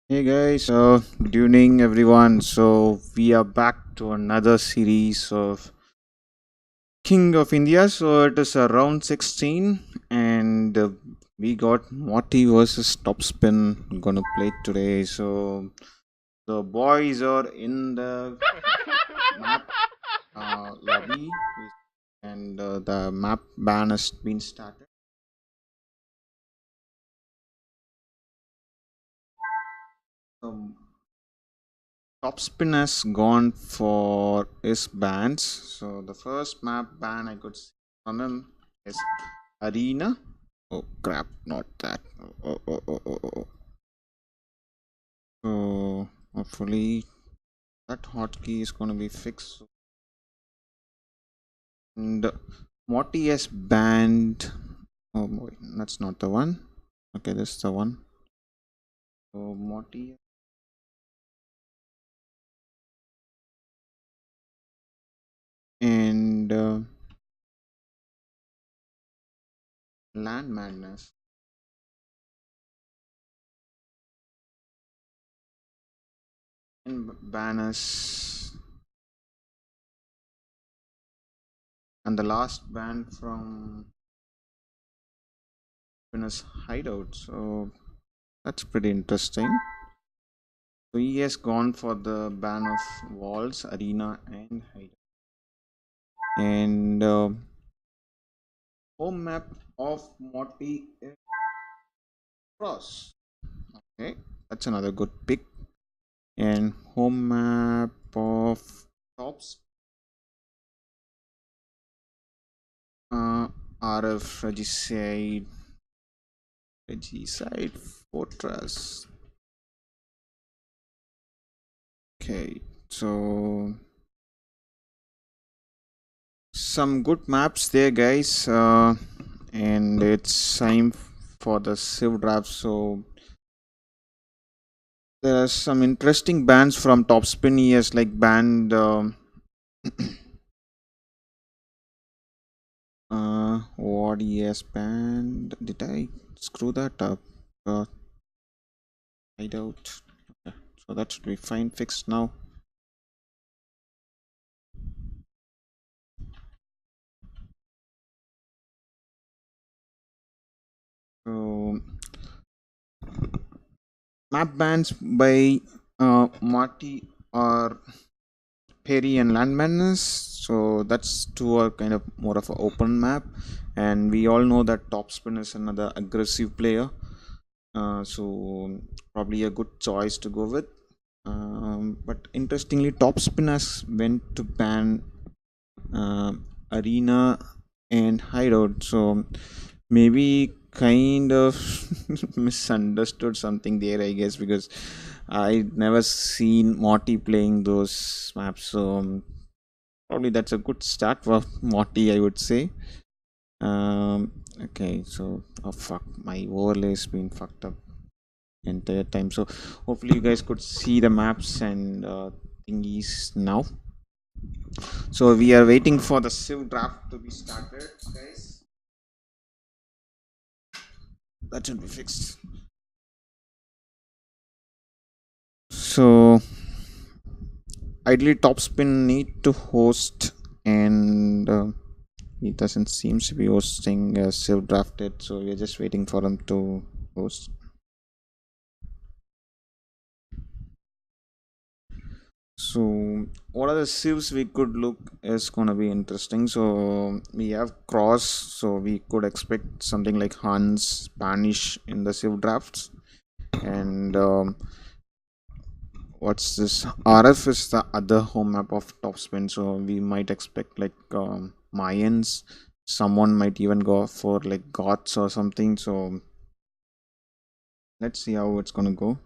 Hey guys, good evening everyone. So we are back to another series of King of India. So it is round 16, and we got Morty versus Topspin gonna play today. So the boys are in the map lobby, and the map ban has been started. So Topspin has gone for his bans. So the first map ban I could see from him is Arena. Oh crap, not that. Oh. So hopefully that hotkey is gonna be fixed. And Morty has banned. Oh boy, that's not the one. Okay, this is the one. So Morty and Land Madness. And banners. And the last ban from Venus hideout. So that's pretty interesting. So he has gone for the ban of walls, arena, and hideout. And home map of Morty is cross. Okay, that's another good pick. And home map of tops RF Regicide Fortress. Okay, so some good maps there, guys. And it's time for the Civ draft. So there are some interesting bands from Topspin. He has like banned what he has banned. Did I screw that up? Hideout. Okay, so that should be fine, fixed now. So map bans by Marty or Perry and Landmanners. So that's two are kind of more of an open map, and we all know that Topspin is another aggressive player. So probably a good choice to go with. But interestingly, Topspin has went to ban Arena and Hideout. So maybe kind of misunderstood something there, I guess, because I never seen Morty playing those maps. So probably that's a good start for Morty, I would say. Okay, so oh fuck, my overlay's been fucked up entire time. So hopefully you guys could see the maps and thingies now. So we are waiting for the Civ draft to be started, guys. That should be fixed. So ideally, Topspin need to host, and he doesn't seem to be hosting Civ drafted. So we're just waiting for him to host. So what are the civs we could look is gonna be interesting. So we have cross, so we could expect something like Hans, Spanish in the civ drafts, and what's this? RF is the other home map of Topspin, so we might expect like Mayans. Someone might even go for like Goths or something. So let's see how it's gonna go.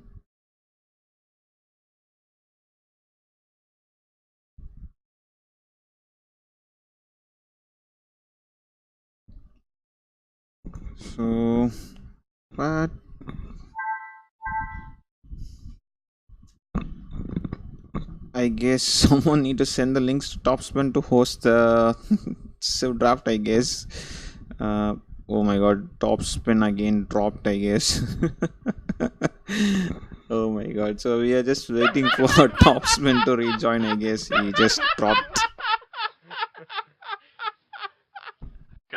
So, but I guess someone need to send the links to Topspin to host the Civ draft. I guess. Oh my god, Topspin again dropped. I guess. Oh my god. So we are just waiting for Topspin to rejoin, I guess. He just dropped.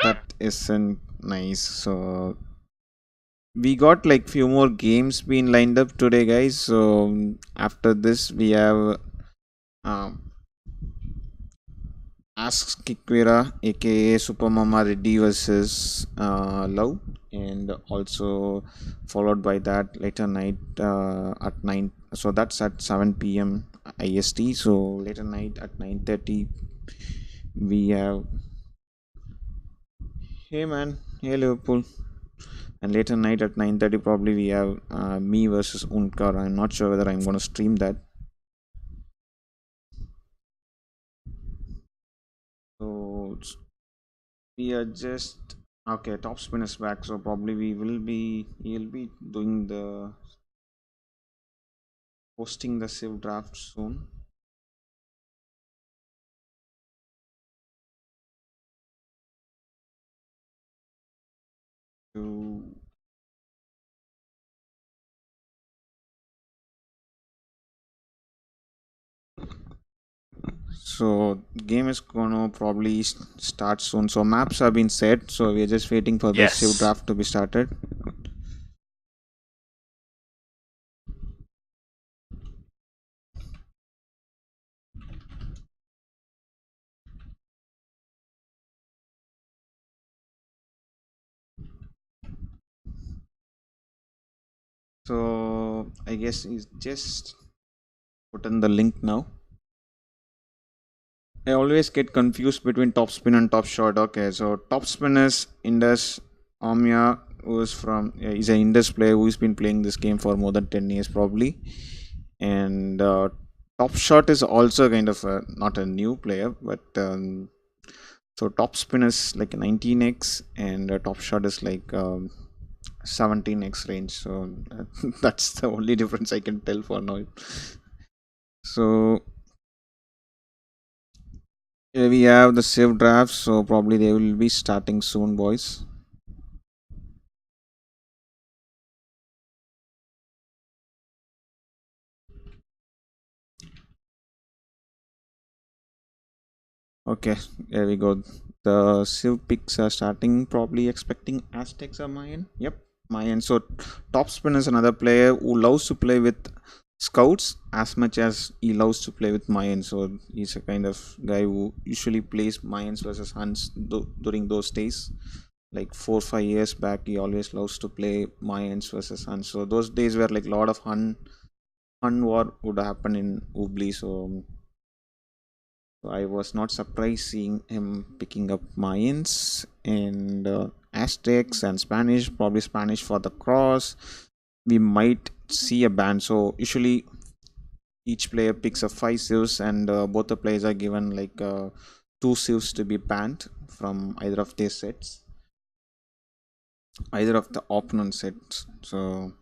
That isn't nice. So we got like few more games being lined up today, guys. So after this we have um Ask Kikwira, aka Super Mama Reddy versus Love, and also followed by that later night at 9. So that's at 7 p.m. IST. So later night at 9:30 we have Hey Man, Hey Liverpool, and later night at 9:30 probably we have me versus Unkar. I'm not sure whether I'm gonna stream that. So we are just okay. Topspin is back, so probably he'll be doing the posting the save draft soon. So, game is gonna probably start soon. So maps have been set. So we're just waiting for the save Yes. draft to be started. So I guess he's just put in the link now. I always get confused between Topspin and Top Shot. Okay, so Topspin is Indus Omya, who is from he's an Indus player who's been playing this game for more than 10 years probably, and Top Shot is also kind of not a new player, but so Topspin is like a 19x, and Top Shot is like 17x range. So that's the only difference I can tell for now. So here we have the save drafts, so probably they will be starting soon, boys. Okay, there we go. The Civ picks are starting, probably expecting Aztecs or Mayan. Yep, Mayan. So, Topspin is another player who loves to play with scouts as much as he loves to play with Mayans. So, he's a kind of guy who usually plays Mayans versus Huns during those days. Like 4 5 years back, he always loves to play Mayans versus Huns. So, those days were like a lot of Hun war would happen in Ubli. So I was not surprised seeing him picking up Mayans and Aztecs and Spanish, probably Spanish for the cross. We might see a ban. So usually each player picks up 5 civs, and both the players are given like 2 civs to be banned from either of their sets, either of the opponent sets. So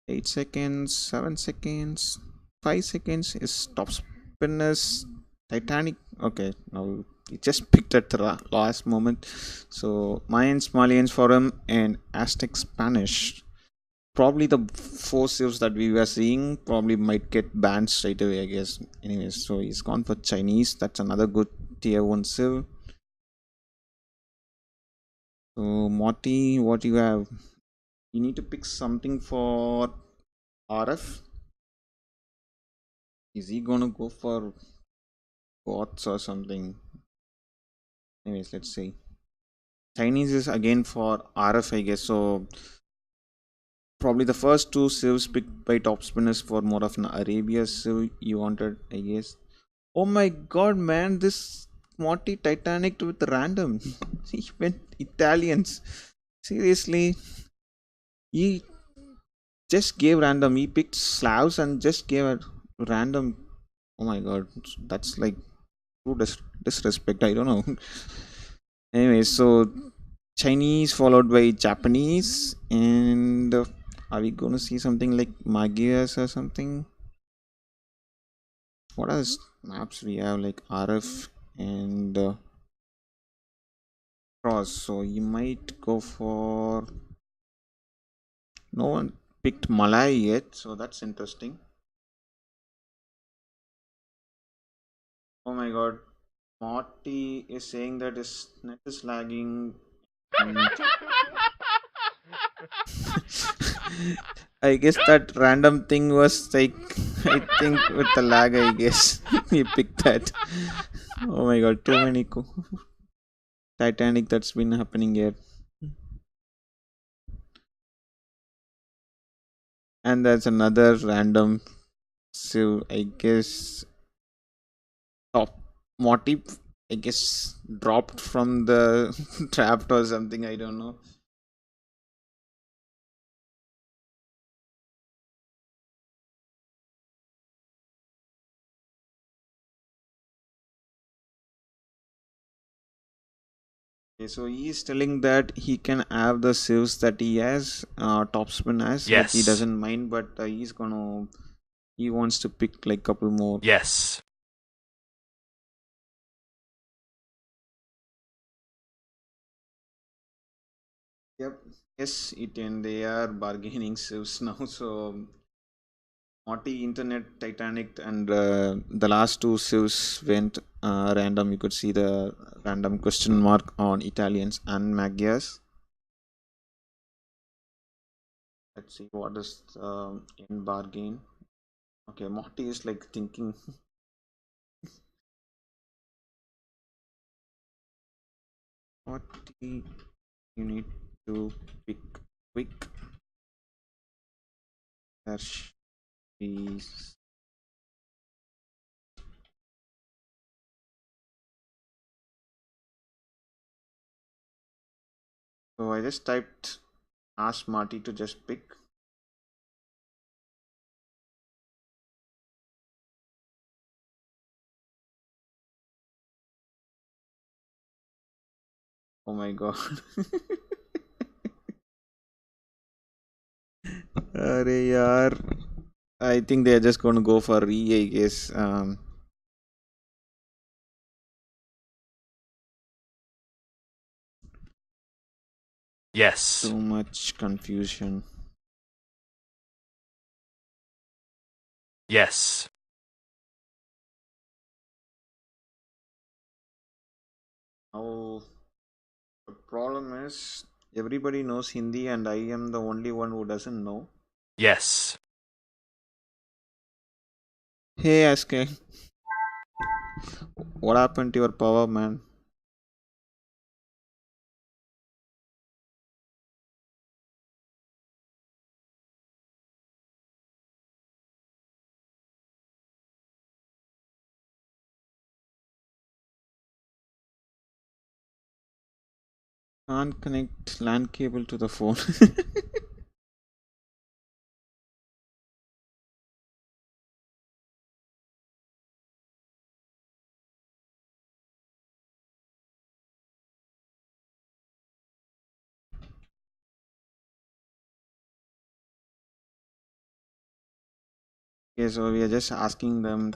8 seconds, 7 seconds, 5 seconds is top spinners. Titanic. Okay, now he just picked at the last moment. So Mayans, Malians for him, and Aztec Spanish. Probably the 4 civs that we were seeing probably might get banned straight away, I guess. Anyways, so he's gone for Chinese. That's another good tier 1 civ. So Morty, what you have? You need to pick something for RF. Is he gonna go for bots or something? Anyways, let's see. Chinese is again for RF, I guess. So probably the first 2 civs picked by top spinners for more of an Arabia civ you wanted, I guess. Oh my god, man, this Morty Titanic with random. He went Italians. Seriously, he just gave random. He picked Slavs and just gave a random. Oh my god, that's like true disrespect. I don't know. Anyway, so Chinese followed by Japanese, and are we going to see something like Magias or something? What are maps we have like RF and cross. So you might go for. No one picked Malay yet, so that's interesting. Oh my god, Morty is saying that his net is lagging and I guess that random thing was like I think with the lag I guess he picked that. Oh my god, too many Titanic that's been happening here. And there's another random so I guess top Morty I guess dropped from the trapped or something, I don't know. Okay, so he is telling that he can have the sieves that he has, Topspin has, like he Yes. doesn't mind, but he wants to pick like couple more. Yes. Yep. Yes, it and they are bargaining sieves now. So Morty, Internet, Titanic, and the last two sieves went random. You could see the random question mark on Italians and Magyars. Let's see what is in bargain. Okay, Morty is like thinking. Morty, you need to pick quick. There is. So I just typed ask Marty to just pick. Oh my god. Arey yaar. I think they're just going to go for re, I guess. Yes. Too much confusion. Yes. Now, the problem is everybody knows Hindi and I am the only one who doesn't know. Yes. Hey, SK, what happened to your power, man? Can't connect LAN cable to the phone. Okay, so we are just asking them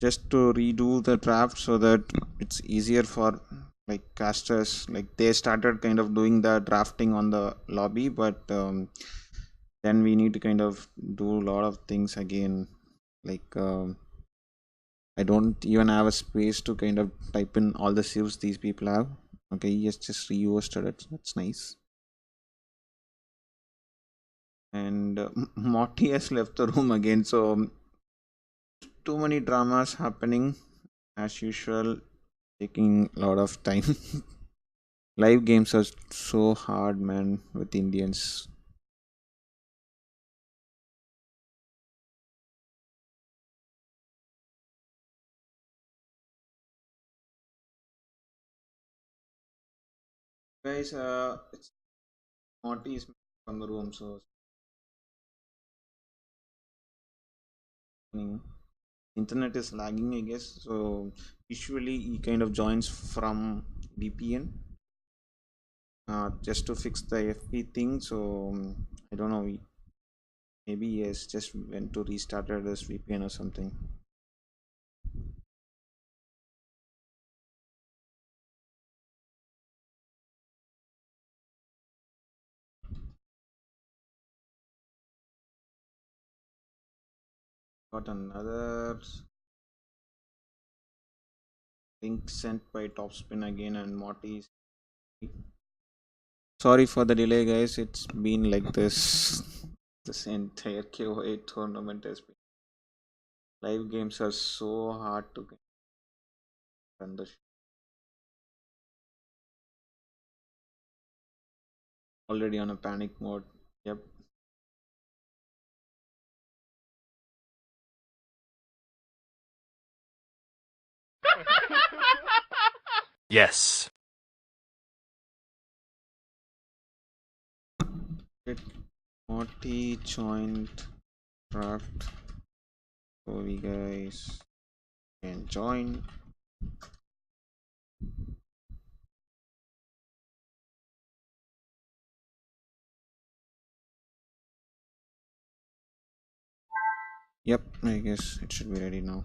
just to redo the draft so that it's easier for like casters. Like they started kind of doing the drafting on the lobby, but then we need to kind of do a lot of things again. Like I don't even have a space to kind of type in all the sieves these people have. Okay, yes, just rehosted it. That's nice. And Morty has left the room again, so too many dramas happening as usual, taking a lot of time. Live games are so hard, man, with Indians. Guys, it's Morty is from the room, so internet is lagging, I guess. So usually he kind of joins from VPN just to fix the FP thing. So I don't know. Maybe he has just went to restarted his VPN or something. Got another link sent by Topspin again and Morty. Sorry for the delay, guys. It's been like this. This entire KO8 tournament has been. Live games are so hard to get on the already on a panic mode. Yep. Yes. It Morty joined draft. So we guys can join. Yep, I guess it should be ready now.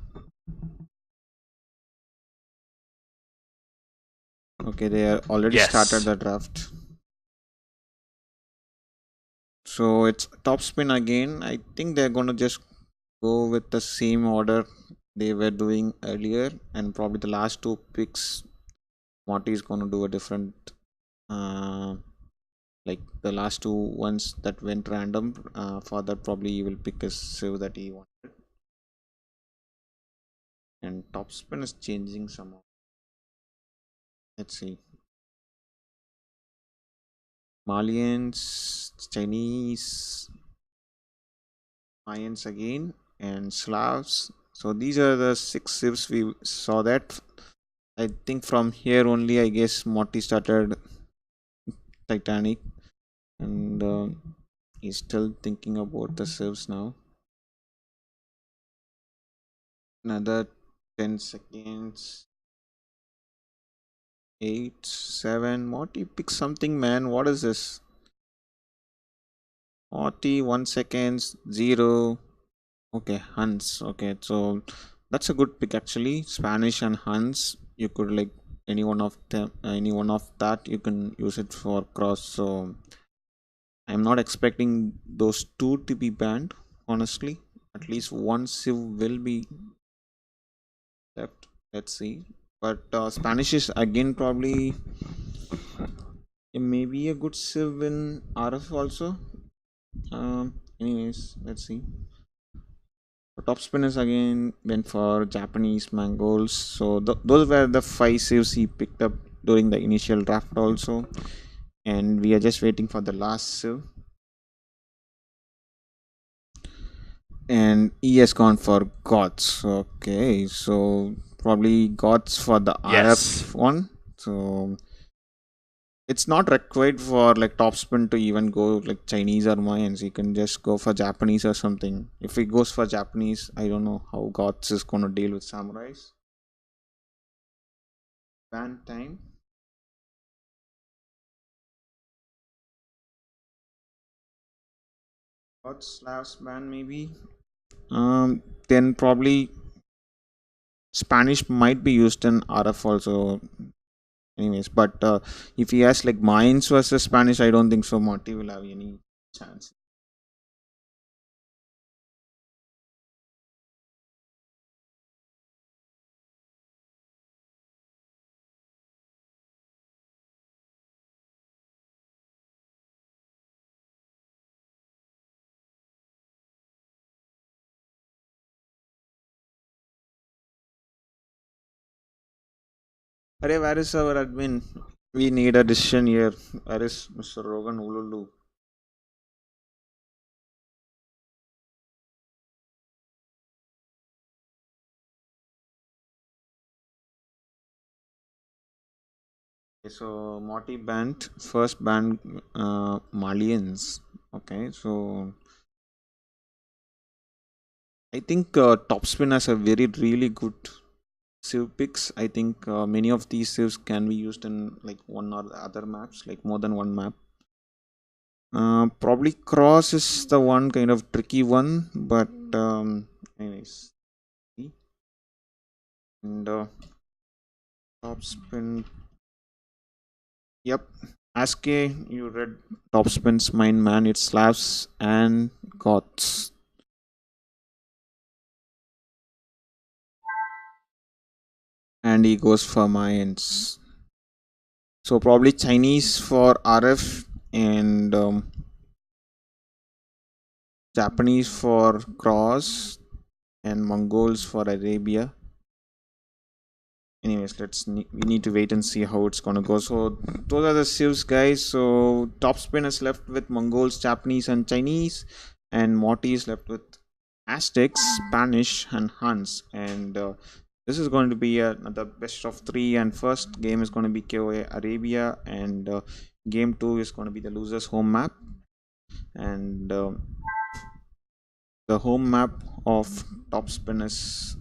Okay, they are already started Yes. the draft. So it's Topspin again. I think they're gonna just go with the same order they were doing earlier, and probably the last two picks, Morty is gonna do a different. Uh, like the last two ones that went random. For that, probably he will pick a save that he wanted. And Topspin is changing some. Let's see. Malians, Chinese, Mayans again, and Slavs. So these are the six civs we saw that. I think from here only, I guess Morty started Titanic, and he's still thinking about the civs now. Another 10 seconds. 8, 7. Morty, pick something, man. What is this? Morty, 1 seconds, 0. Okay, Huns. Okay, so that's a good pick actually. Spanish and Huns. You could like any one of them, any one of that. You can use it for cross. So I'm not expecting those two to be banned. Honestly, at least one civ will be left. Let's see. But Spanish is again probably maybe a good civ in RF also. Anyways, let's see. Top spinners again went for Japanese Mongols. So those were the five saves he picked up during the initial draft also. And we are just waiting for the last save. And he has gone for Gods. Okay, so probably Gods for the Yes. RF one. So it's not required for like Topspin to even go like Chinese or Mayans. You can just go for Japanese or something. If he goes for Japanese, I don't know how Gods is gonna deal with samurais. Ban time. Gods Slavs ban maybe. Then probably Spanish might be used in RF also. Anyways, but if he has like Mayans versus Spanish, I don't think so. Morty will have any chance. Arey, where is our admin? We need a decision here. Where is Mr. Rogan Ululu? Okay, so Morty banned first banned Malians. Okay, so I think Topspin has a very really good Civ picks. I think many of these civs can be used in like one or the other maps, like more than one map. Probably cross is the one kind of tricky one, but anyways, and top spin. Yep, Ask you read top spin's mind man. It's Slavs and Goths. and he goes for Mayans. So probably Chinese for RF and Japanese for Cross and Mongols for Arabia. Anyways, we need to wait and see how it's gonna go. So those are the civs, guys. So Topspin is left with Mongols, Japanese, and Chinese, and Morty is left with Aztecs, Spanish, and Huns. And this is going to be another best of three. And first game is going to be KOA Arabia, and game two is going to be the losers home map. And the home map of Topspin is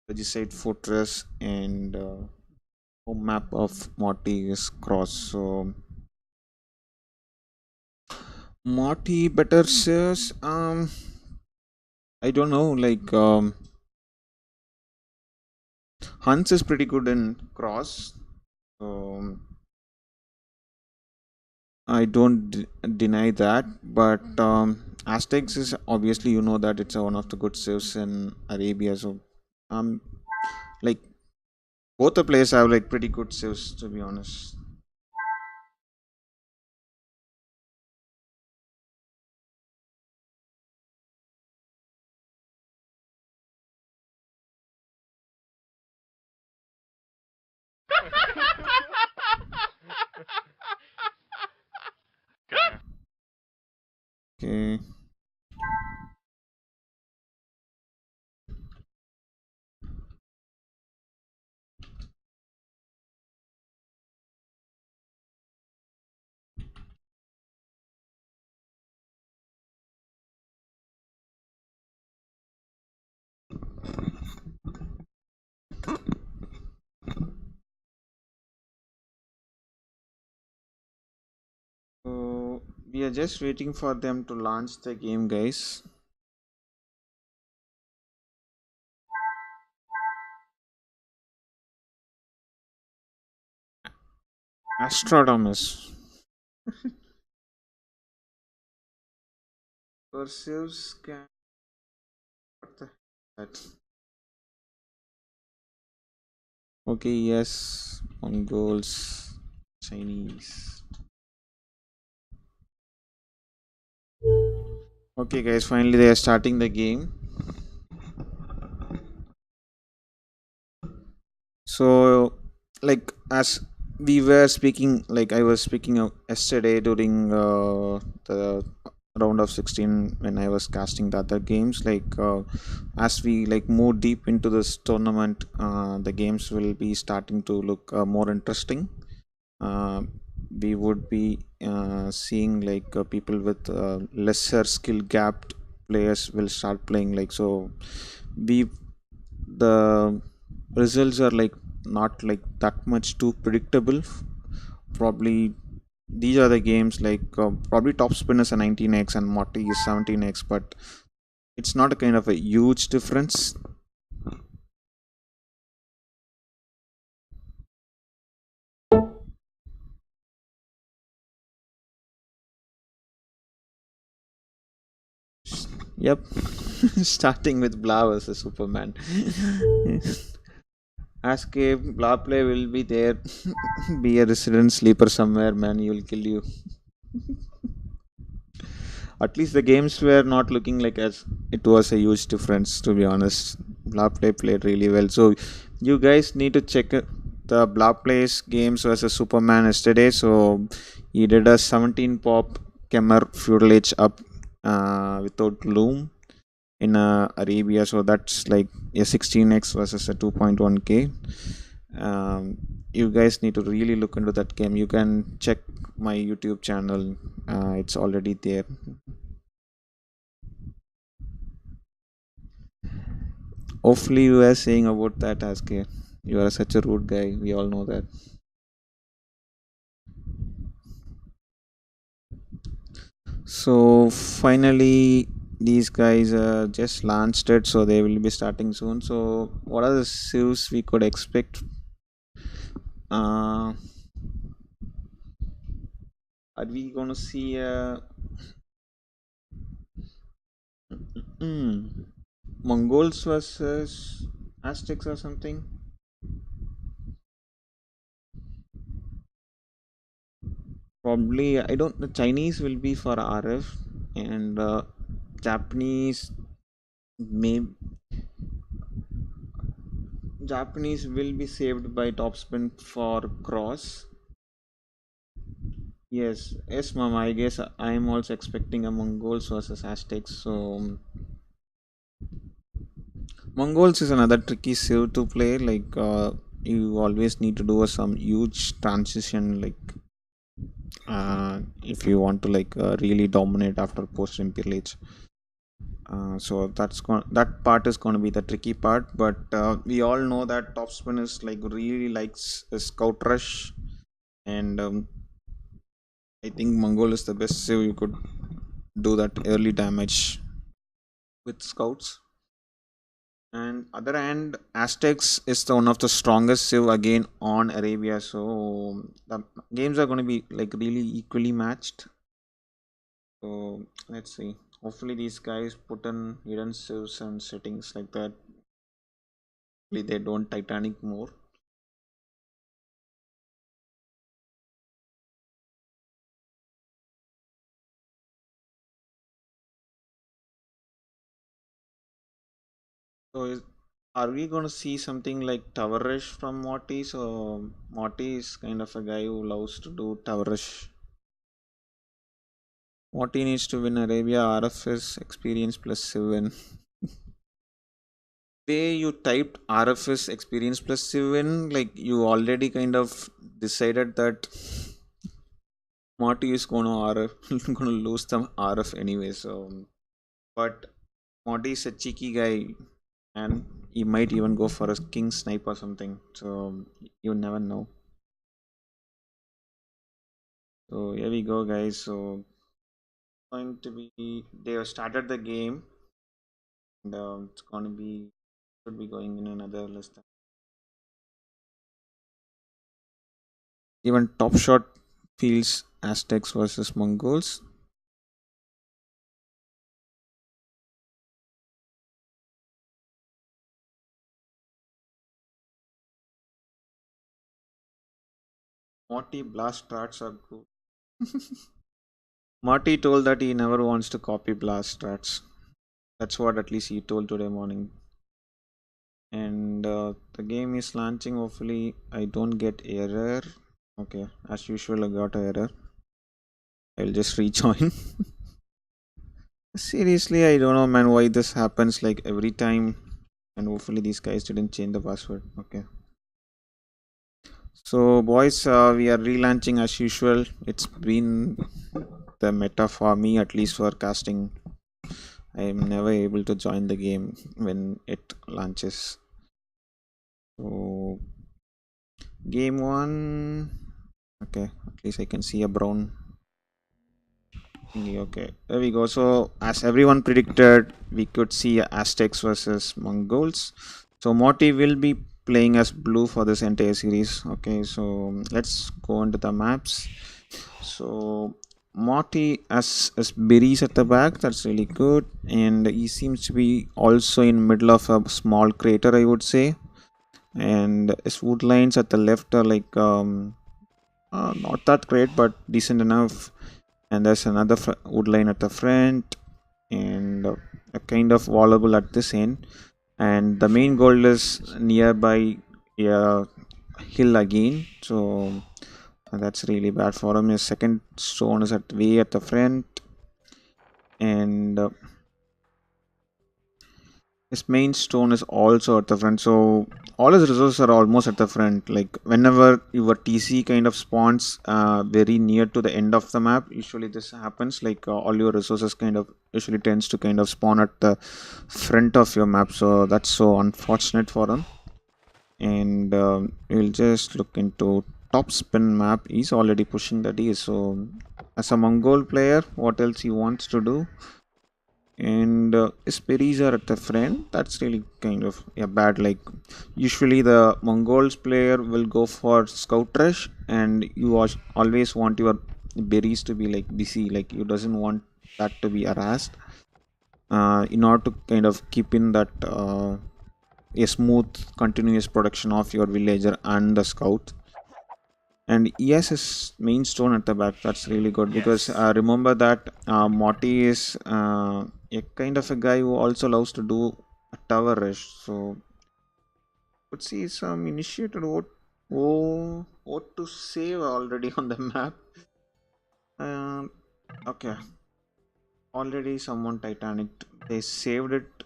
Regicide Fortress, and home map of Morty is Cross. So Morty better says I don't know, like Hans is pretty good in Cross. So I don't deny that, but Aztecs is obviously, you know, that it's one of the good saves in Arabia. So like both the players have like pretty good saves, to be honest. Okay. So we are just waiting for them to launch the game, guys. Astronomus. Perseus can. What the that? Okay, yes. Mongols. Chinese. Okay, guys, finally they are starting the game. So, like, as we were speaking, like, I was speaking of yesterday during the round of 16 when I was casting the other games, like, as we like move deep into this tournament, the games will be starting to look more interesting. uh, we would be seeing like people with lesser skill gapped players will start playing, like, so we the results are like not like that much too predictable. Probably these are the games like probably top spin is a 19x and Morty is 17x, but it's not a kind of a huge difference. Yep. Starting with Blah versus Superman. Escape, Blah play will be there. Be a resident sleeper somewhere, man. He will kill you. At least the games were not looking like as it was a huge difference, to be honest. Blah play played really well. So you guys need to check the Blah plays games versus Superman yesterday. So he did a 17 pop Kemmer feudal age up without loom in Arabia. So that's like a 16x versus a 2.1k. You guys need to really look into that game. You can check my YouTube channel, it's already there. Hopefully, you were saying about that, Aske. You are such a rude guy. We all know that. So finally, these guys just launched it, so they will be starting soon. So what are the sieves we could expect? Uh, are we gonna see Mongols versus Aztecs or something? Probably, I don't. The Chinese will be for RF, and Japanese may Japanese will be saved by Topspin for cross. Yes, ma'am. I guess I am also expecting a Mongols versus Aztecs. So Mongols is another tricky civ to play. Like you always need to do some huge transition. Like if you want to really dominate after post Imperial Age. So that part is going to be the tricky part. But we all know that Topspin is like really likes a scout rush, and I think Mongol is the best civ you could do that early damage with scouts. And other hand, Aztecs is the one of the strongest civ again on Arabia. So the games are going to be like really equally matched. So let's see. Hopefully these guys put in hidden civs and settings like that. Hopefully they don't Titanic more. So are we going to see something like Towerish from Morty? So Morty is kind of a guy who loves to do Towerish. Morty needs to win Arabia RFS experience plus 7. Way you typed RFS experience plus 7, like you already kind of decided that Morty is going to RF, going to lose some RF anyway. So, but Morty is a cheeky guy, and he might even go for a king snipe or something. So you never know. So here we go, guys. So going to be they have started the game, and it's going to be should be going in another list. Even Top Shot feels Aztecs versus Mongols. Morty blast strats are good. Marty told that he never wants to copy blast strats. That's what at least he told today morning. And the game is launching. Hopefully, I don't get error. Okay, as usual, I got a error. I'll just rejoin. Seriously, I don't know, man, why this happens like every time. And hopefully, these guys didn't change the password. Okay. So, boys, we are relaunching as usual. It's been the meta for me, at least for casting. I am never able to join the game when it launches. So, game one. Okay, at least I can see a brown thingy. Okay, there we go. So, as everyone predicted, we could see Aztecs versus Mongols. So, Morty will be playing as blue for this entire series. Okay, so let's go into the maps. So, Morty as berries at the back. That's really good, and he seems to be also in middle of a small crater, I would say. And his wood lines at the left are like not that great, but decent enough. And there's another wood line at the front, and a kind of wallable at this end. And the main goal is nearby a hill again. So that's really bad for him. His second stone is at way at the front, and his main stone is also at the front. So all his resources are almost at the front. Like whenever your TC kind of spawns very near to the end of the map, usually this happens. Like all your resources kind of usually tends to kind of spawn at the front of your map. So that's so unfortunate for him. And we'll just look into Topspin map. He's already pushing the D. So as a Mongol player, what else he wants to do? And Sperries are at the front. That's really kind of bad. Like usually the Mongols player will go for scout rush, and you always want your berries to be like busy. Like you doesn't want that to be harassed. In order to kind of keep in that a smooth continuous production of your villager and the scout. And he has his main stone at the back. That's really good because Yes. remember that Morty is a kind of a guy who also loves to do a tower rush. So let's see some initiated what to save already on the map. Um, okay, already someone Titanic. They saved it.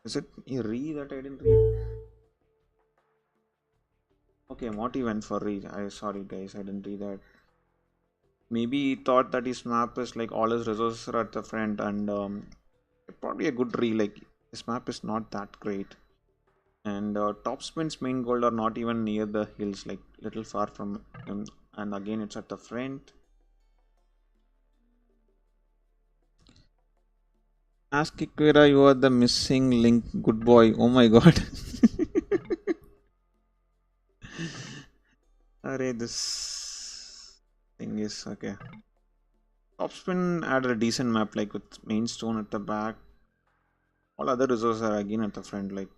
Is it a re that I didn't read? Okay, Morty went for re. I sorry guys, I didn't read that. Maybe he thought that his map is like all his resources are at the front, and probably a good re. Like his map is not that great, and Topspin's main goal are not even near the hills, like little far from him. And again, it's at the front. Ask Ikira, you are the missing link. Good boy. Oh my god. Array, this thing is okay. Topspin added a decent map, like with main stone at the back. All other resources are again at the front, like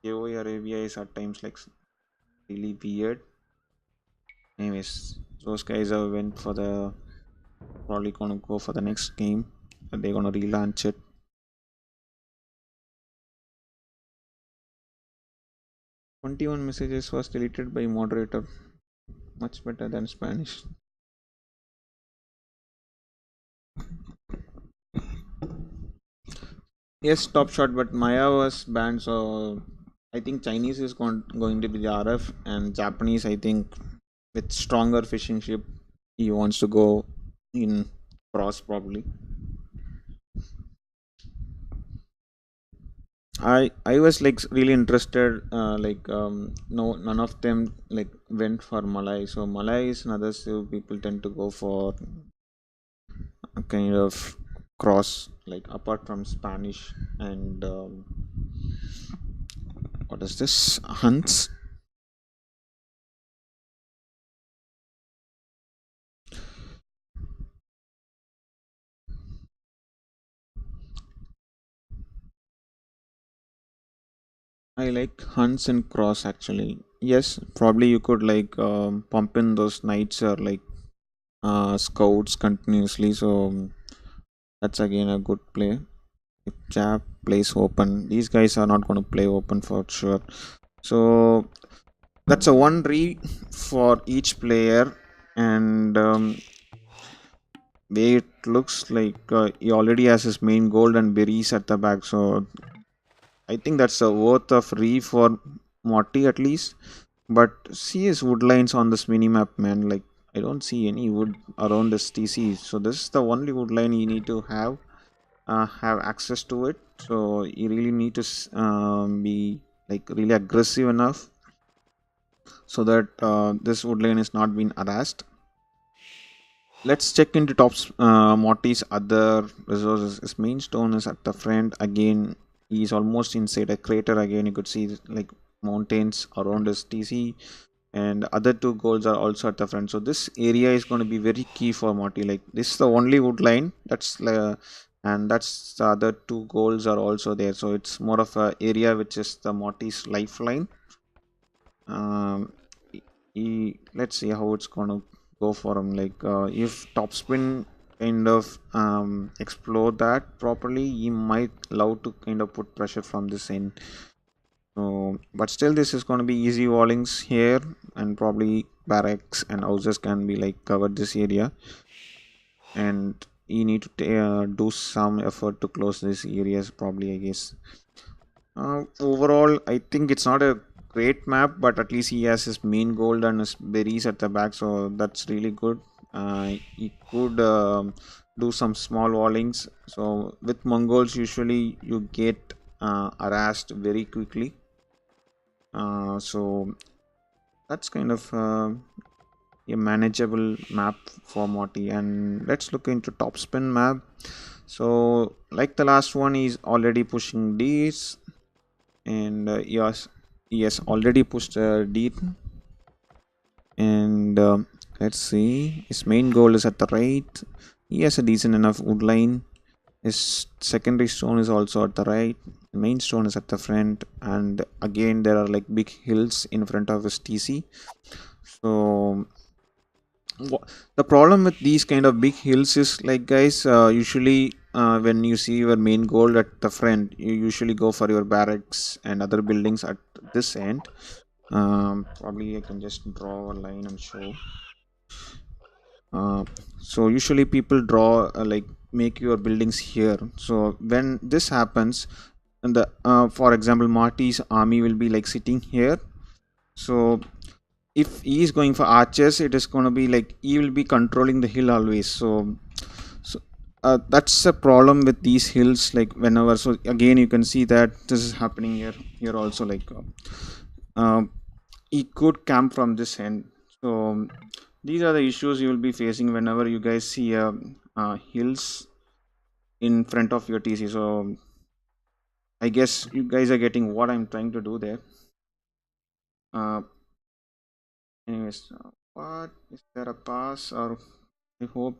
KOE Arabia is at times like really weird. Anyways, those guys are went for the probably gonna go for the next game. They're gonna relaunch it. 21 messages was deleted by moderator. Much better than Spanish. Yes, top shot, but Maya was banned, so I think Chinese is going to be the RF, and Japanese, I think, with stronger fishing ship, he wants to go in cross probably. I was like really interested. No, none of them like went for Malay. So Malay is another so people tend to go for a kind of cross, like apart from Spanish and what is this hunts. I like hunts and cross actually. Yes, probably you could like pump in those knights or like scouts continuously. So that's again a good play. If Jap plays open, these guys are not going to play open for sure. So that's a one re for each player, and way it looks like he already has his main gold and berries at the back. So I think that's a worth of re for Morty at least. But see his wood lines on this mini map, man. Like I don't see any wood around this TC. So this is the only wood line you need to have access to it. So you really need to be like really aggressive enough so that this wood line is not being harassed. Let's check into Top's Morty's other resources. His main stone is at the front. Again, he's almost inside a crater. Again, you could see like mountains around his TC, and other two goals are also at the front. So this area is going to be very key for Morty. Like this is the only wood line that's and that's the other two goals are also there. So it's more of a area which is the Morty's lifeline. Um, let's see how it's gonna go for him. Like if Topspin kind of explore that properly, he might love to kind of put pressure from this end. So, but still, this is going to be easy wallings here, and probably barracks and houses can be like covered this area, and you need to do some effort to close these areas. Probably, I guess. Overall, I think it's not a great map, but at least he has his main gold and his berries at the back, so that's really good. He could do some small wallings. So with Mongols, usually you get harassed very quickly. So that's kind of a manageable map for Morty. And let's look into Topspin map. So like the last one, he's already pushing these, and he has already pushed D. And let's see, his main goal is at the right. He has a decent enough wood line. His secondary stone is also at the right. Main stone is at the front, and again there are like big hills in front of his TC. So The problem with these kind of big hills is like, guys, usually when you see your main goal at the front, you usually go for your barracks and other buildings at this end. Probably I can just draw a line and show. uh, so usually people draw like make your buildings here. So when this happens, and the for example Marty's army will be like sitting here. So if he is going for archers, it is going to be like he will be controlling the hill always. So that's a problem with these hills, like whenever. So again you can see that this is happening here also, like uh, he could camp from this end. So these are the issues you will be facing whenever you guys see hills in front of your TC. So I guess you guys are getting what I'm trying to do there. uh, Anyways, what is there a pass, or I hope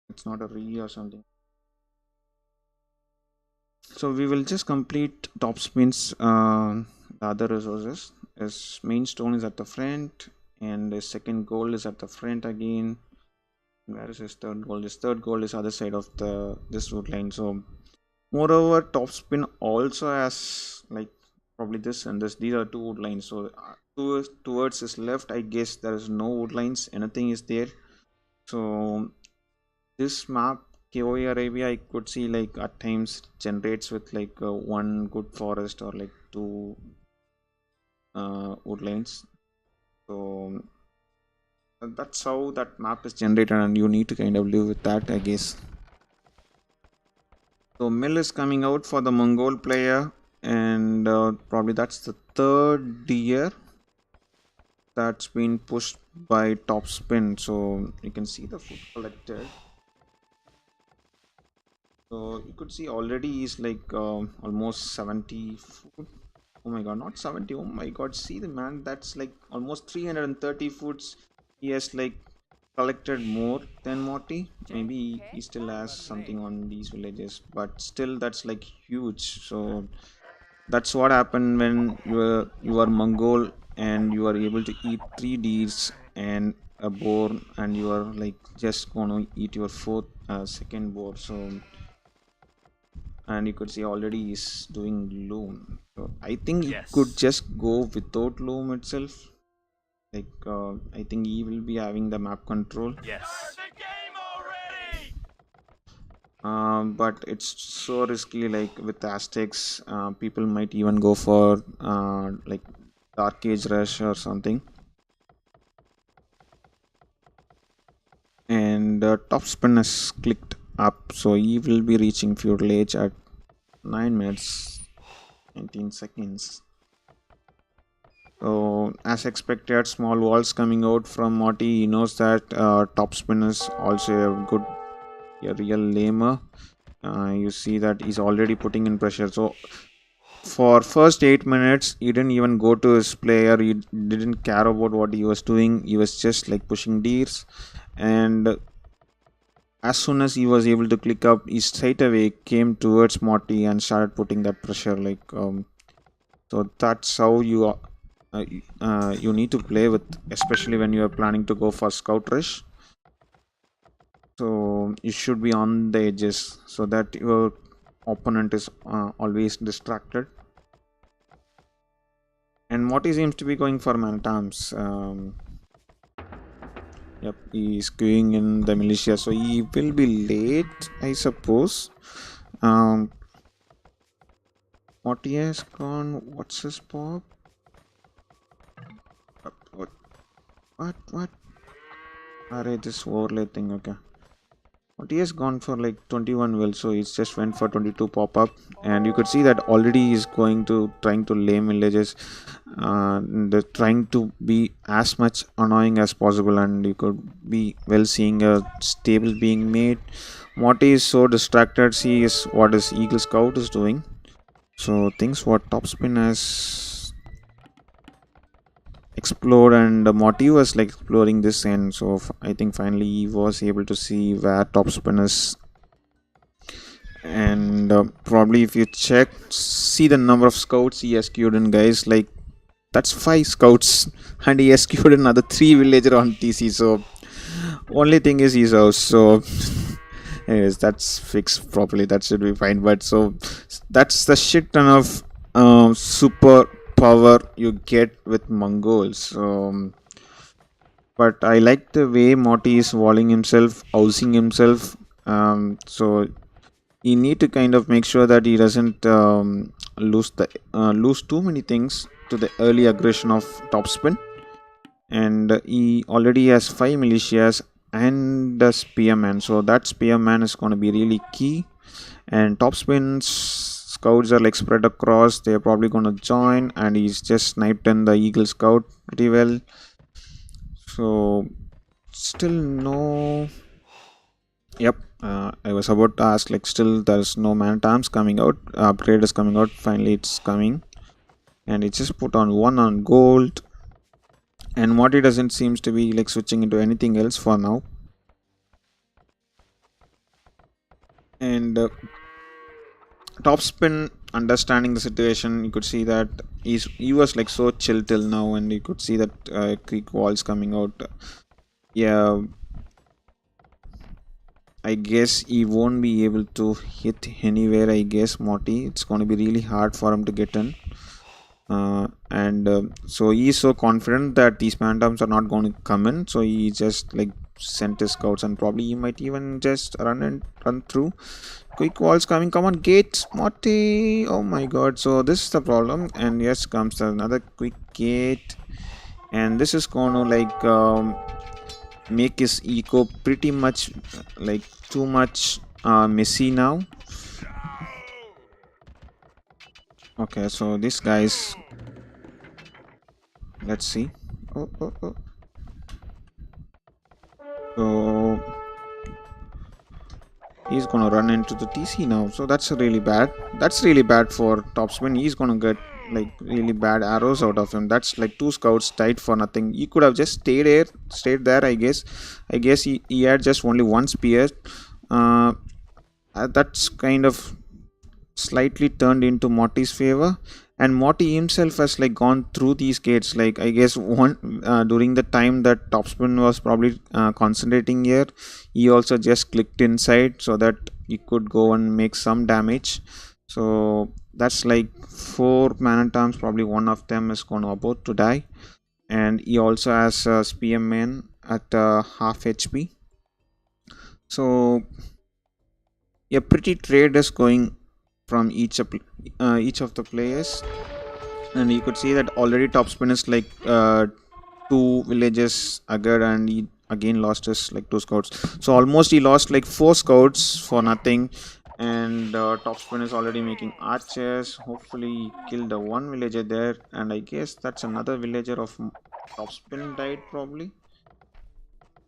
it's not a re or something. So we will just complete Topspin's the other resources. His main stone is at the front, and his second gold is at the front again. Where is his third gold? His third gold is other side of the this route line. So moreover, Topspin also has like probably this and this. These are two wood lines. So towards his left, I guess there is no wood lines. Anything is there. So this map KOE Arabia, I could see like at times generates with like one good forest or like two woodlands. So that's how that map is generated, and you need to kind of live with that, I guess. So mill is coming out for the Mongol player, and probably that's the third year that's been pushed by Topspin. So you can see the food collected. So you could see already is like almost 70 food. Oh my god, not 70. Oh my god, see the man, that's like almost 330 foods. He has like collected more than Morty. Maybe he still has something on these villages, but still that's like huge. So that's what happened when you are Mongol and you are able to eat three deers and a boar, and you are like just gonna eat your fourth second boar. So and you could see already he's doing loom. So I think he could Yes. just go without loom itself. Like I think he will be having the map control. Yes. But it's so risky, like with Aztecs. People might even go for like Dark Age Rush or something. And Topspin has clicked up, so he will be reaching Feudal Age at 9 minutes 19 seconds. So, as expected, small walls coming out from Morty. He knows that Topspin is also a real lamer. You see that he's already putting in pressure. So, for first 8 minutes, he didn't even go to his player. He didn't care about what he was doing. He was just like pushing deers, and as soon as he was able to click up, he straight away came towards Morty and started putting that pressure. Like so that's how you need to play with, especially when you are planning to go for scout rush. So you should be on the edges so that your opponent is always distracted. And Morty seems to be going for man at arms. Yep, he's queuing in the militia, so he will be late, I suppose. Morty has gone. What's his pop? What? What? Alright, this overlay thing. Okay. But he has gone for like 21 will, so he's just went for 22 pop up, and you could see that already he's going to trying to lame villages, and trying to be as much annoying as possible, and you could be well seeing a stable being made. Morty is so distracted. See is what his Eagle Scout is doing. So things what Topspin has explored, and Morty was like exploring this end. So I think finally he was able to see where Topspin is, and probably if you check, see the number of scouts he has queued in, guys. Like that's 5 scouts, and he has queued another 3 villager on TC. So Only thing is he's out. So, anyways, that's fixed properly. That should be fine. But so that's the shit ton of super power you get with Mongols. But I like the way Morty is walling himself, housing himself. So you need to kind of make sure that he doesn't lose too many things to the early aggression of Topspin. And he already has 5 militias and a spearman, so that spearman is going to be really key. And Topspin's scouts are like spread across, they're probably going to join, and he's just sniped in the eagle scout pretty well. So still no. Yep, I was about to ask, like, still there's no man at arms coming out. Upgrade is coming out. Finally, it's coming, and it just put on one on gold. And Morty doesn't seems to be like switching into anything else for now. And Topspin understanding the situation, you could see that he was like so chill till now, and you could see that creek walls coming out. Yeah, I guess he won't be able to hit anywhere. I guess Morty, it's going to be really hard for him to get in. And so he's so confident that these phantoms are not going to come in, so he just like sent his scouts, and probably he might even just run through. Quick walls coming, come on, gate, Morty. Oh my god, so this is the problem. And yes, comes another quick gate, and this is going to like make his eco pretty much like too much messy now. Okay, so this guy's, let's see. Oh. So he's gonna run into the TC now. So that's really bad. That's really bad for Topspin. He's gonna get like really bad arrows out of him. That's like 2 scouts died for nothing. He could have just stayed there. I guess. He had just only 1 spear. Uh, that's kind of slightly turned into Morty's favor, and Morty himself has like gone through these gates. Like I guess one during the time that Topspin was probably concentrating here, he also just clicked inside so that he could go and make some damage. So that's like 4 man-at-arms. Probably one of them is going to about to die, and he also has a spearman at half HP. So a pretty trade is going from each of the players, and you could see that already Topspin is like 2 villages ahead, and he again lost his like 2 scouts, so almost he lost like 4 scouts for nothing. And Topspin is already making archers. Hopefully he killed the 1 villager there, and I guess that's another villager of Topspin died probably.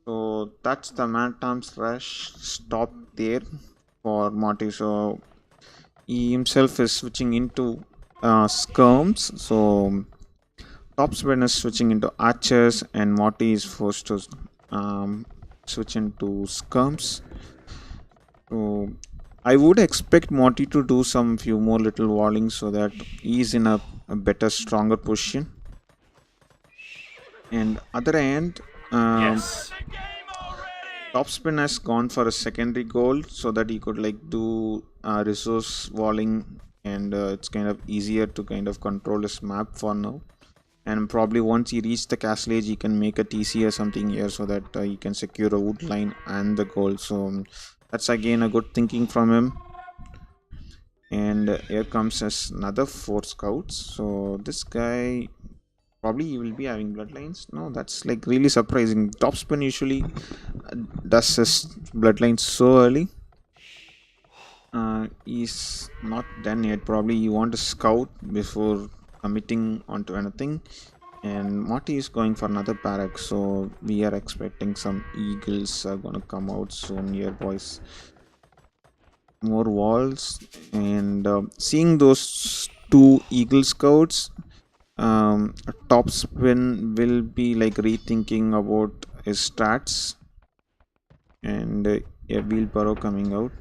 So that's the man-at-arms rush stop there for Morty. So he himself is switching into skirms. So Topspin is switching into archers, and Morty is forced to switch into skirms. So I would expect Morty to do some few more little wallings so that he's in a better, stronger position. And other end, Yes. Topspin has gone for a secondary goal so that he could like do resource walling, and it's kind of easier to kind of control his map for now. And probably once he reaches the castle age, he can make a TC or something here so that he can secure a wood line and the goal. So that's again a good thinking from him. And here comes another 4 scouts. So this guy, probably he will be having bloodlines. No, that's like really surprising. Topspin usually does his bloodlines so early. He's not done yet. Probably you want to scout before committing onto anything. And Morty is going for another barrack, so we are expecting some eagles are gonna come out soon here, boys. More walls, and seeing those 2 eagle scouts, Topspin will be like rethinking about his stats. And a wheelbarrow coming out.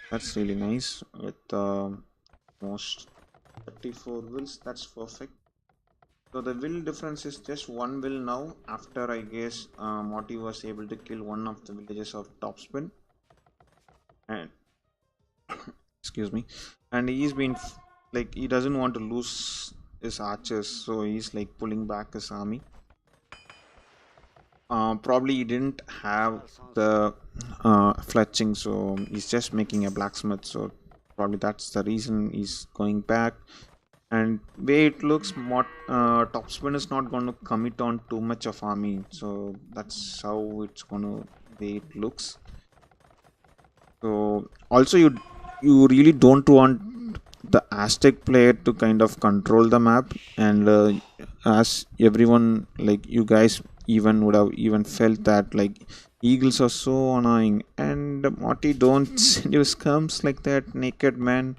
That's really nice with most 34 wheels. That's perfect. So the will difference is just one will now. After I guess Morty was able to kill one of the villages of Topspin, and excuse me, and he's been like he doesn't want to lose his archers, so he's like pulling back his army. Probably he didn't have the fletching, so he's just making a blacksmith. So probably that's the reason he's going back. And way it looks, Topspin is not going to commit on too much of army, so that's how it's going to way it looks. So also you really don't want the Aztec player to kind of control the map, and as everyone like you guys even would have even felt that like eagles are so annoying, and Morty don't send you scums like that, naked man.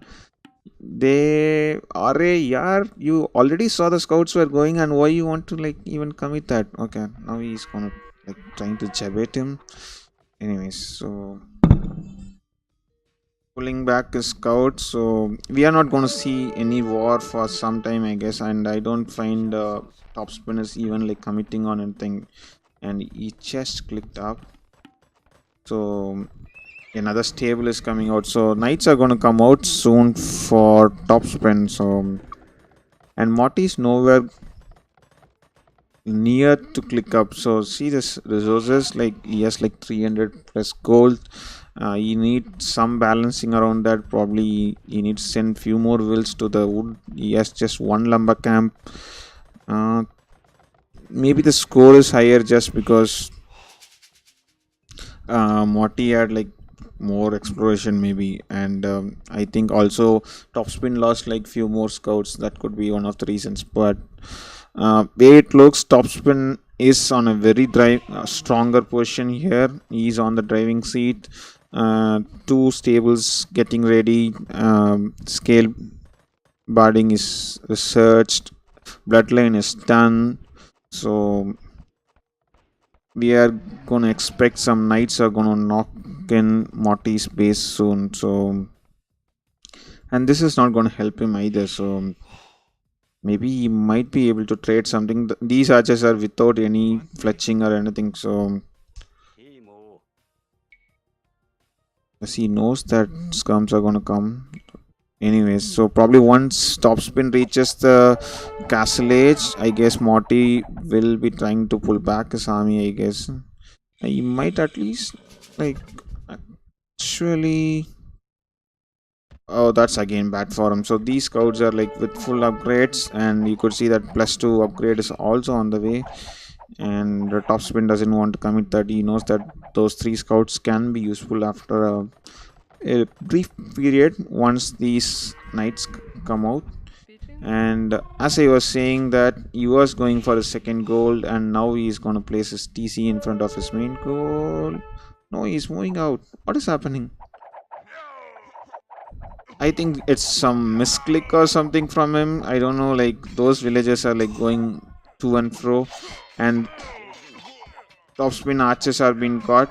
They are a yaar. You already saw the scouts were going, and why you want to like even commit that? Okay, now he's gonna like trying to jab at him. Anyways, so pulling back his scouts. So we are not gonna see any war for some time, I guess. And I don't find top spinners even like committing on anything. And he just clicked up. So another stable is coming out. So knights are gonna come out soon for top spin. So and Morty is nowhere near to click up. So see this resources, like he has like 300 plus gold. He needs some balancing around that. Probably he needs to send few more wills to the wood. He has just one lumber camp. uh, Maybe the score is higher just because Morty had like more exploration maybe, and I think also Topspin lost like few more scouts. That could be one of the reasons. But way it looks, Topspin is on a very stronger position here. He's on the driving seat. Two stables getting ready. Scale barding is researched. Bloodline is done. So we are gonna expect some knights are gonna knock in Morty's base soon. So and this is not gonna help him either. So maybe he might be able to trade something. These archers are without any fletching or anything. So as he knows that scums are gonna come. Anyways, so probably once Topspin reaches the castle age, I guess Morty will be trying to pull back his army, I guess. He might at least like actually. Oh, that's again bad for him. So these scouts are like with full upgrades, and you could see that +2 upgrade is also on the way. And the Topspin doesn't want to commit that. He knows that those 3 scouts can be useful after a brief period once these knights come out. And as I was saying that he was going for a second goal, and now he is going to place his TC in front of his main goal. No, he's moving out. What is happening? I think it's some misclick or something from him. I don't know. Like those villagers are like going to and fro, and Topspin archers are being caught,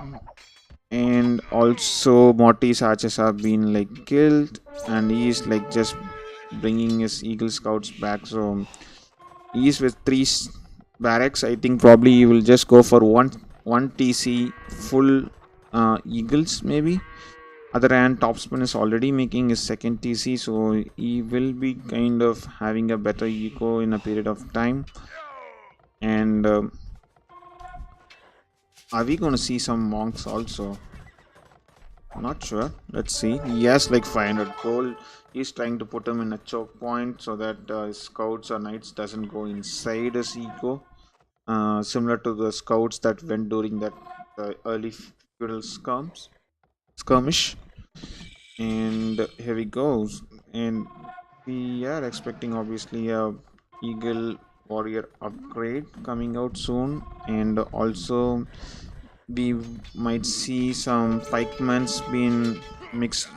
and also Morty's archers have been like killed, and he's like just bringing his eagle scouts back. So he's with 3 barracks. I think probably he will just go for one TC full eagles maybe. Other hand, Topspin is already making his second TC, so he will be kind of having a better eco in a period of time. And are we going to see some monks also? Not sure. Let's see. He has like 500 gold. He's trying to put him in a choke point so that his scouts or knights doesn't go inside his eco. Similar to the scouts that went during that early feudal skirmish. And here we go. And we are expecting obviously a eagle warrior upgrade coming out soon, and also we might see some pikemans being mixed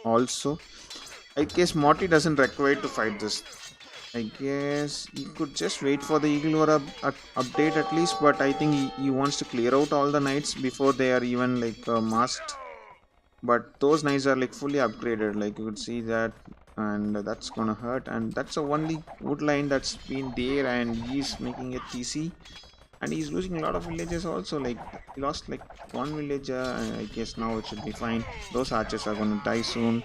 also. I guess Morty doesn't require to fight this. I guess he could just wait for the eagle war update at least, but I think he wants to clear out all the knights before they are even like masked. But those knights are like fully upgraded. Like you could see that and that's gonna hurt. And that's the only wood line that's been there, and he's making a TC, and he's losing a lot of villages also. Like he lost like one villager, and I guess now it should be fine. Those archers are gonna die soon.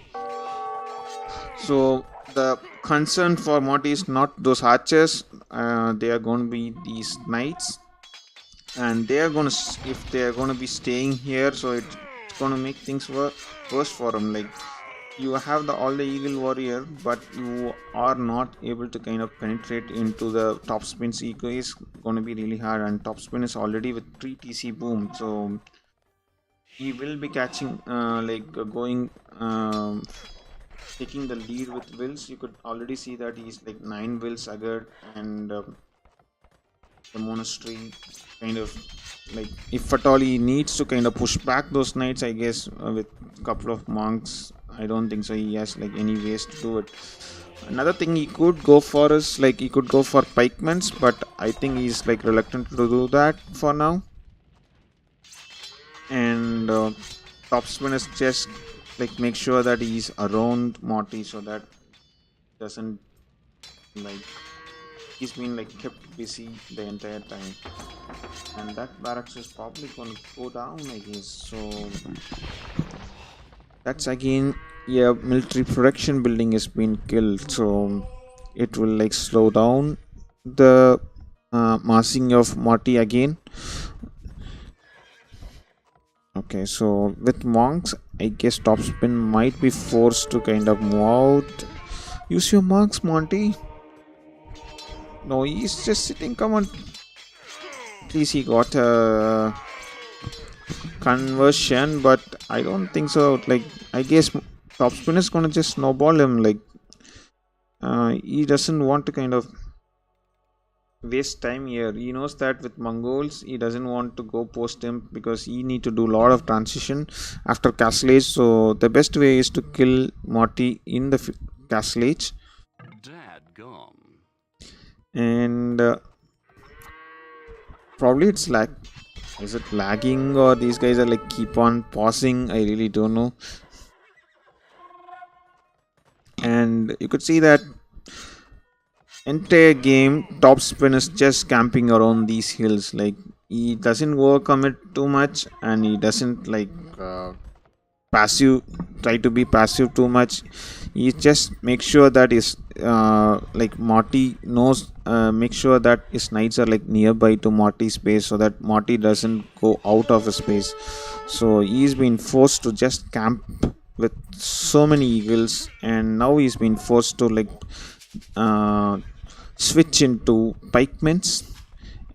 So the concern for Morty is not those archers. They are going to be these knights, and they are going to, if they are going to be staying here, so it's going to make things worse for them. Like you have all the eagle warrior, but you are not able to kind of penetrate into the Topspin's ego. Is going to be really hard, and Topspin is already with 3 TC boom, so he will be catching going taking the lead with wills. You could already see that he's like 9 wills ahead, and the monastery kind of, like, if at all he needs to kind of push back those knights, I guess, with a couple of monks. I don't think so he has like any ways to do it. Another thing he could go for is like he could go for pikements, but I think he's like reluctant to do that for now. And Topspin is just like make sure that he's around Morty, so that doesn't, like, he's been like kept busy the entire time. And that barracks is probably gonna go down, I guess. So that's again, yeah, military production building has been killed, so it will like slow down the massing of Morty again. Okay, so with monks, I guess Topspin might be forced to kind of move out. Use your monks, Monty. No, he's just sitting. Come on. Please, he got a conversion, but I don't think so. Like, I guess Topspin is gonna just snowball him. Like, he doesn't want to kind of waste time here. He knows that with Mongols he doesn't want to go post him, because he need to do a lot of transition after castle age. So the best way is to kill Morty in the castle age. And probably it's like, is it lagging, or these guys are like keep on pausing? I really don't know. And you could see that entire game Topspin is just camping around these hills. Like he doesn't overcome it too much, and he doesn't like try to be passive too much. He just makes sure that his like Morty knows, make sure that his knights are like nearby to Morty's base, so that Morty doesn't go out of his base. So he's been forced to just camp with so many eagles, and now he's been forced to like switch into pikements.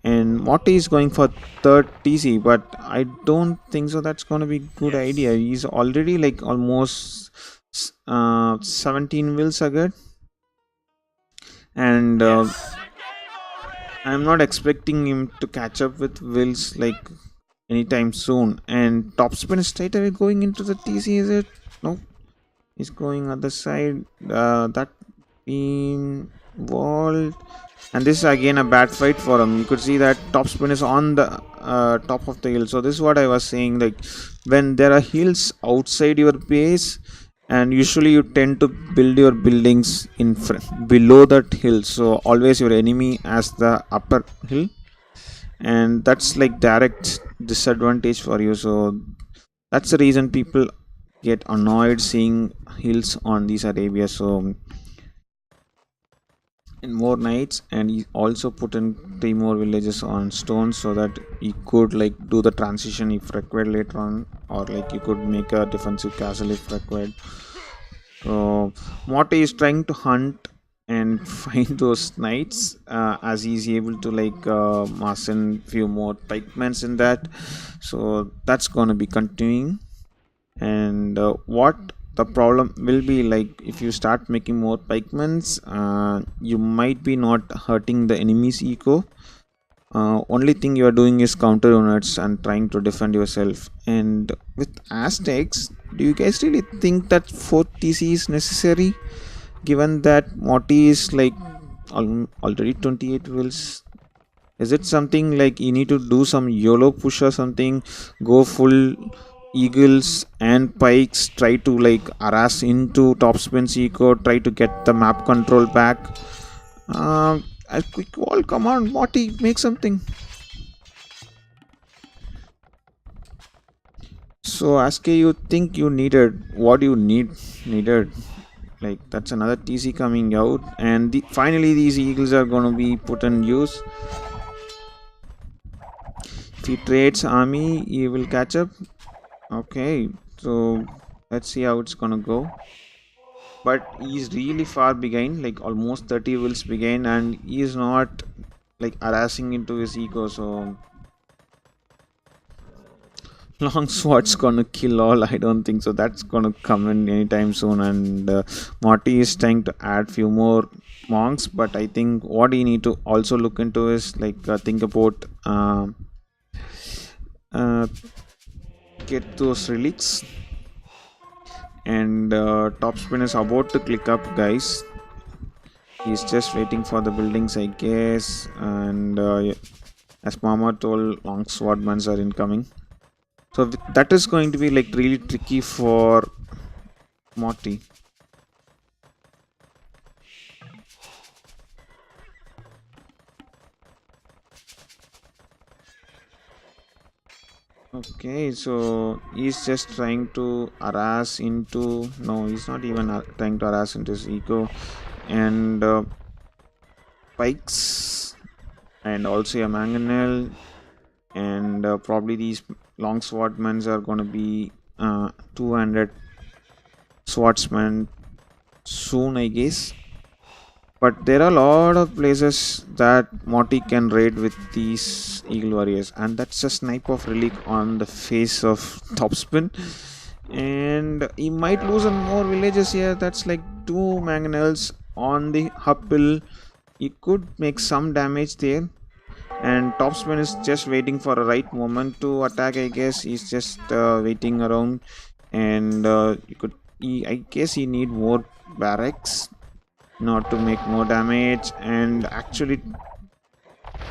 And Morty is going for third TC, but I don't think so that's going to be good idea. He's already like almost 17 wills ahead, and I'm not expecting him to catch up with wills like anytime soon. And Topspin is straight away going into the TC, is it? No, he's going other side. That been walled, and this is again a bad fight for him. You could see that Topspin is on the top of the hill. So this is what I was saying, like when there are hills outside your base, and usually you tend to build your buildings in below that hill, so always your enemy as the upper hill, and that's like direct disadvantage for you. So that's the reason people get annoyed seeing hills on these Arabia. So in more knights, and he also put in 3 more villages on stone, so that he could like do the transition if required later on, or like you could make a defensive castle if required. So Morty is trying to hunt and find those knights, as he's able to like mass in few more pikements in that. So that's gonna be continuing. And what the problem will be, like if you start making more pikements, you might be not hurting the enemy's eco. Only thing you are doing is counter units and trying to defend yourself. And with Aztecs, do you guys really think that 4th TC is necessary, given that Morty is like already 28 wills? Is it something like you need to do some YOLO push or something, go full eagles and pikes try to like harass into Topspin's eco, try to get the map control back. A quick wall, come on, Morty, make something. So, Aske, you think you needed what you needed? Like that's another TC coming out, and finally these eagles are gonna be put in use. If he trades army, he will catch up. Okay, so let's see how it's gonna go. But he's really far behind, like almost 30 wills behind, and he is not like harassing into his ego. So long sword's gonna kill all. I don't think so. That's gonna come in anytime soon. And Morty is trying to add few more monks, but I think what he need to also look into is like think about uh, get those relics. And Topspin is about to click up, guys. He's just waiting for the buildings, I guess. And as Mama told, long swordmans are incoming. So that is going to be like really tricky for Morty. Okay, so he's just trying to harass into. No, he's not even trying to harass into his ego. And pikes, and also a mangonel, and probably these long swordmen are going to be 200 swordsmen soon, I guess. But there are a lot of places that Morty can raid with these eagle warriors, and that's a snipe of relic on the face of Topspin. And he might lose on more villages here. That's like two mangonels on the uphill. He could make some damage there. And Topspin is just waiting for a right moment to attack, I guess. He's just waiting around. And I guess he need more barracks not to make more damage. And actually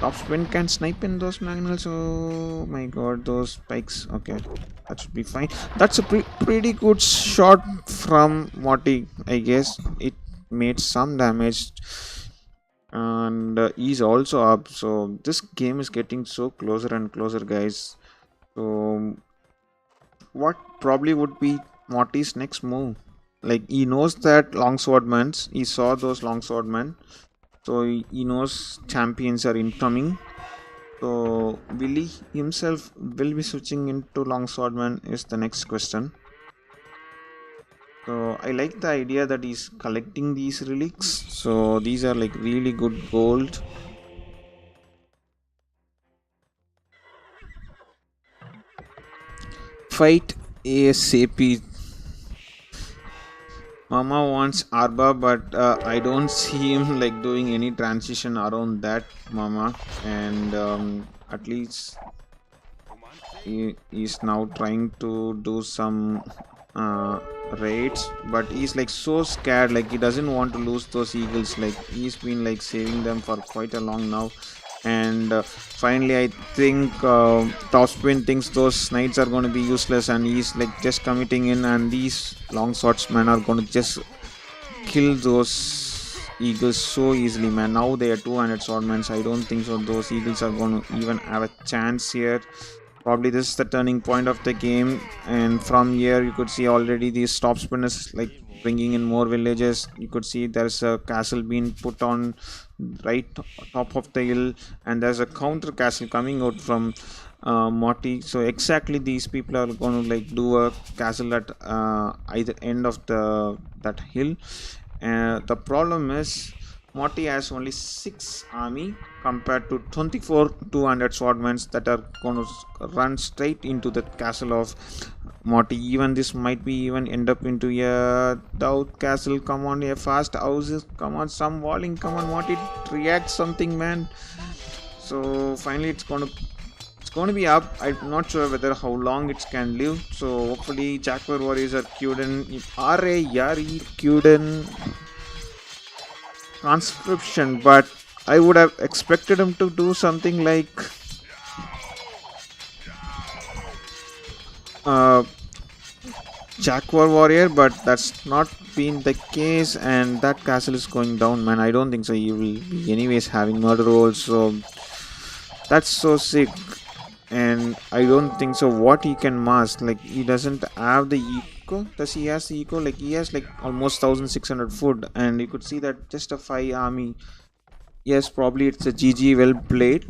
Topspin can snipe in those magnals. Oh my god, those spikes. Okay, that should be fine. That's a pretty good shot from Morty, I guess. It made some damage. And he's also up. So this game is getting so closer and closer, guys. So what probably would be Morty's next move? Like he knows that longswordmen, he saw those longswordmen, so he knows champions are incoming. So will he himself will be switching into longswordman is the next question. So I like the idea that he's collecting these relics. So these are like really good gold. Fight ASAP. Mama wants Arba, but I don't see him like doing any transition around that, Mama. And at least he is now trying to do some raids, but he's like so scared. Like he doesn't want to lose those eagles. Like he's been like saving them for quite a long now. And finally, I think Topspin thinks those knights are going to be useless, and he's like just committing in, and these long swordsmen are going to just kill those eagles so easily, man. Now they are 200 swordmen. I don't think so those eagles are going to even have a chance here. Probably this is the turning point of the game, and from here you could see already these Topspin is like bringing in more villages. You could see there's a castle being put on right top of the hill, and there's a counter castle coming out from Morty. So exactly these people are going to like do a castle at either end of that hill. The problem is Morty has only 6 army compared to 24 200 swordmen that are going to run straight into the castle of Morty. Even this might be even end up into a doubt castle. Come on, a fast houses. Come on, some walling. Come on, Morty, react something, man. So finally, it's going to be up. I'm not sure whether how long it can live. So hopefully, Jaguar warriors are queued in. Are Yari queued in conscription, but I would have expected him to do something like uh, Jaguar Warrior, but that's not been the case, and that castle is going down, man. I don't think so. He will be anyways having murder rolls, so that's so sick. And I don't think so. What he can mask, like he doesn't have the eco. Does he has the eco? Like he has like almost 1,600 food, and you could see that just a 5 army. Yes, probably it's a GG. Well played.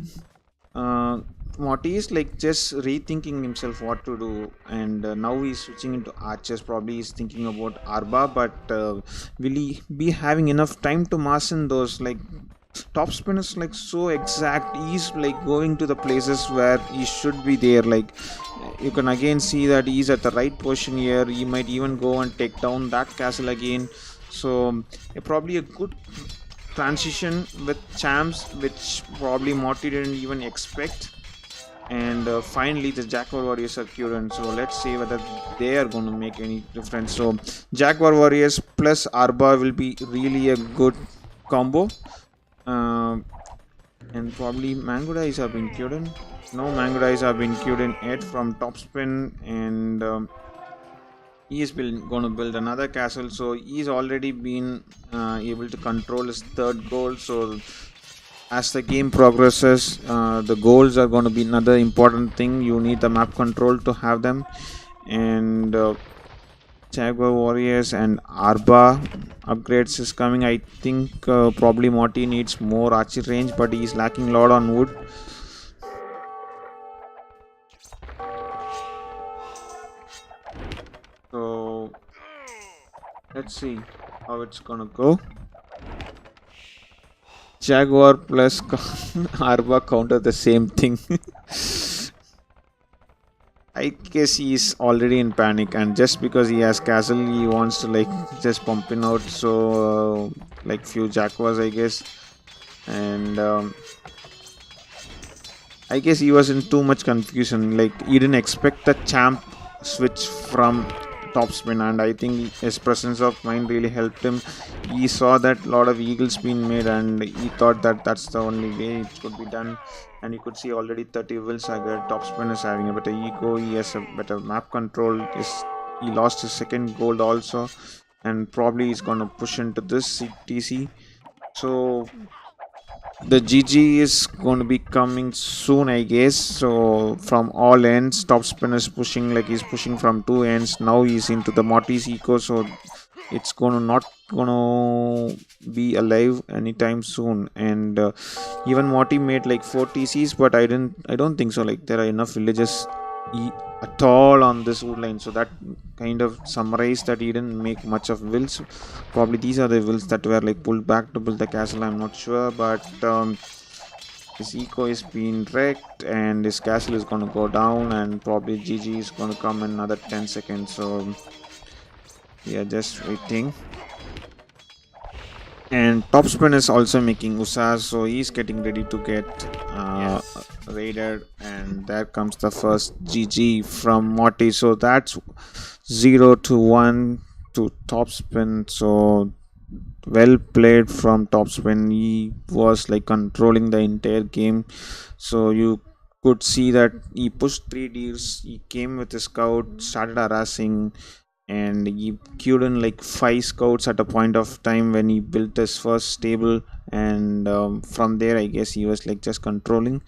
uh, Morty is like just rethinking himself what to do, and now he's switching into archers. Probably he's thinking about Arba, but will he be having enough time to master those? Like Topspin is like so exact. He's like going to the places where he should be there. Like you can again see that he's at the right position here. He might even go and take down that castle again. So probably a good transition with champs, which probably Morty didn't even expect. And finally, the Jaguar Warriors are current. So let's see whether they are going to make any difference. So Jaguar Warriors plus Arba will be really a good combo. Um and probably Mango Dice have been queued in. No Mango Dice have been queued in yet from Topspin, and he is going to build another castle. So he's already been able to control his third goal. So as the game progresses, the goals are going to be another important thing. You need the map control to have them, and Jaguar Warriors and Arba upgrades is coming. I think probably Morty needs more archery range, but he's lacking a lot on wood. So let's see how it's gonna go. Jaguar plus Arba counter the same thing. I guess he's already in panic, and just because he has castle, he wants to like just pumping out. So like few Jaguars, I guess, and I guess he was in too much confusion. Like he didn't expect the champ switch from Topspin, and I think his presence of mind really helped him. He saw that a lot of eagles being made, and he thought that that's the only way it could be done. And you could see already 30 will saga. Topspin is having a better ego. He has a better map control. He lost his second gold also, and probably he's gonna push into this TC. So the GG is going to be coming soon, I guess. So from all ends, Topspin is pushing, like he's pushing from two ends. Now he's into the Morty's eco, so it's gonna not gonna be alive anytime soon. And even Morty made like 4 TCs, but I don't think so. Like there are enough villages at all on this wood line, so that kind of summarized that he didn't make much of wills. Probably these are the wills that were like pulled back to build the castle. I'm not sure, but his eco is being wrecked, and his castle is gonna go down, and probably GG is gonna come in another 10 seconds. So we are just waiting. And Topspin is also making Usas, so he's getting ready to get raided. And there comes the first GG from Morty. So that's 0-1 to Topspin. So well played from Topspin. He was like controlling the entire game. So you could see that he pushed 3 deals. He came with his scout, started harassing, and he queued in like 5 scouts at a point of time when he built his first stable. And from there, I guess he was like just controlling,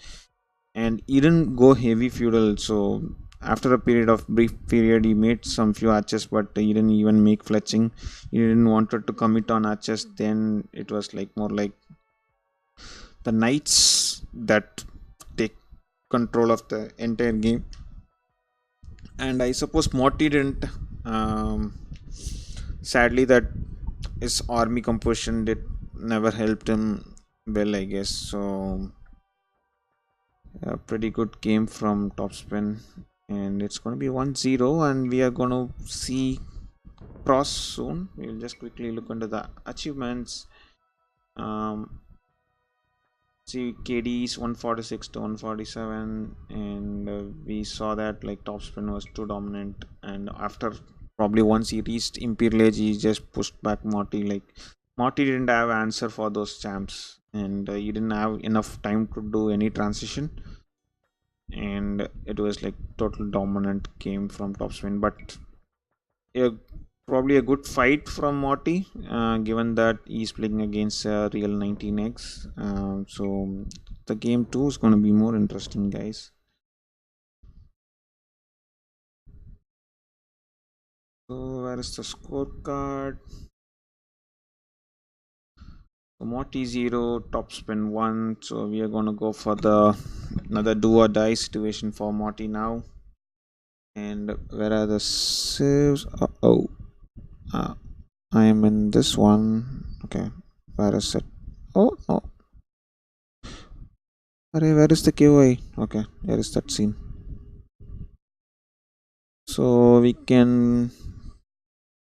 and he didn't go heavy feudal. So after a period of brief period, he made some few archers, but he didn't even make fletching. He didn't wanted to commit on archers. Then it was like more like the knights that take control of the entire game. And I suppose Morty didn't. um, Sadly, that his army composition did never helped him well, I guess. So a pretty good game from Topspin, and it's going to be 1-0, and we are going to see cross soon. We'll just quickly look into the achievements. See, KD is 146 to 147, and we saw that like Topspin was too dominant, and after probably once he reached Imperial Age, he just pushed back Morty. Like Morty didn't have answer for those champs, and he didn't have enough time to do any transition. and it was like total dominant game from Topspin. But a, probably a good fight from Morty, given that he's playing against a real 19x. So the game 2 is going to be more interesting, guys. So where is the scorecard? So Morty 0, Topspin 1. So we are going to go for the another do or die situation for Morty now. And where are the saves? Oh, uh, I am in this one. Okay, where is it? Oh no, where is the KOI? Okay, there is that scene. So we can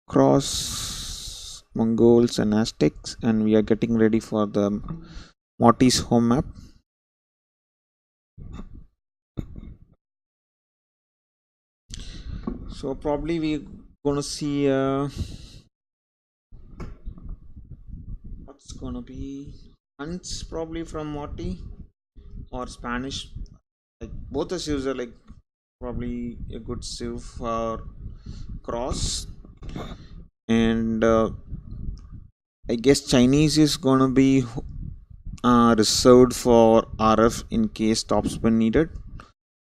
cross Mongols and Aztecs, and we are getting ready for the Morty's home map. So probably we're gonna see what's gonna be hunts probably from Morty or Spanish. Like both the shoes are like probably a good sieve for cross, and I guess Chinese is gonna be reserved for RF in case topspin needed,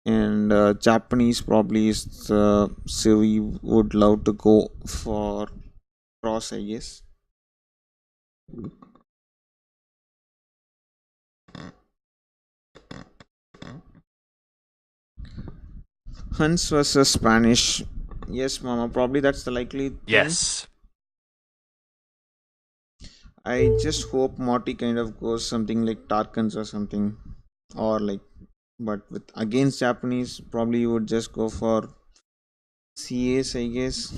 and Japanese probably is the sieve we would love to go for cross, I guess. Hunts versus Spanish. Yes, Mama. Probably that's the likely thing. Yes. I just hope Morty kind of goes something like Tarkans or something, or like, but with against Japanese, probably you would just go for CAs, I guess.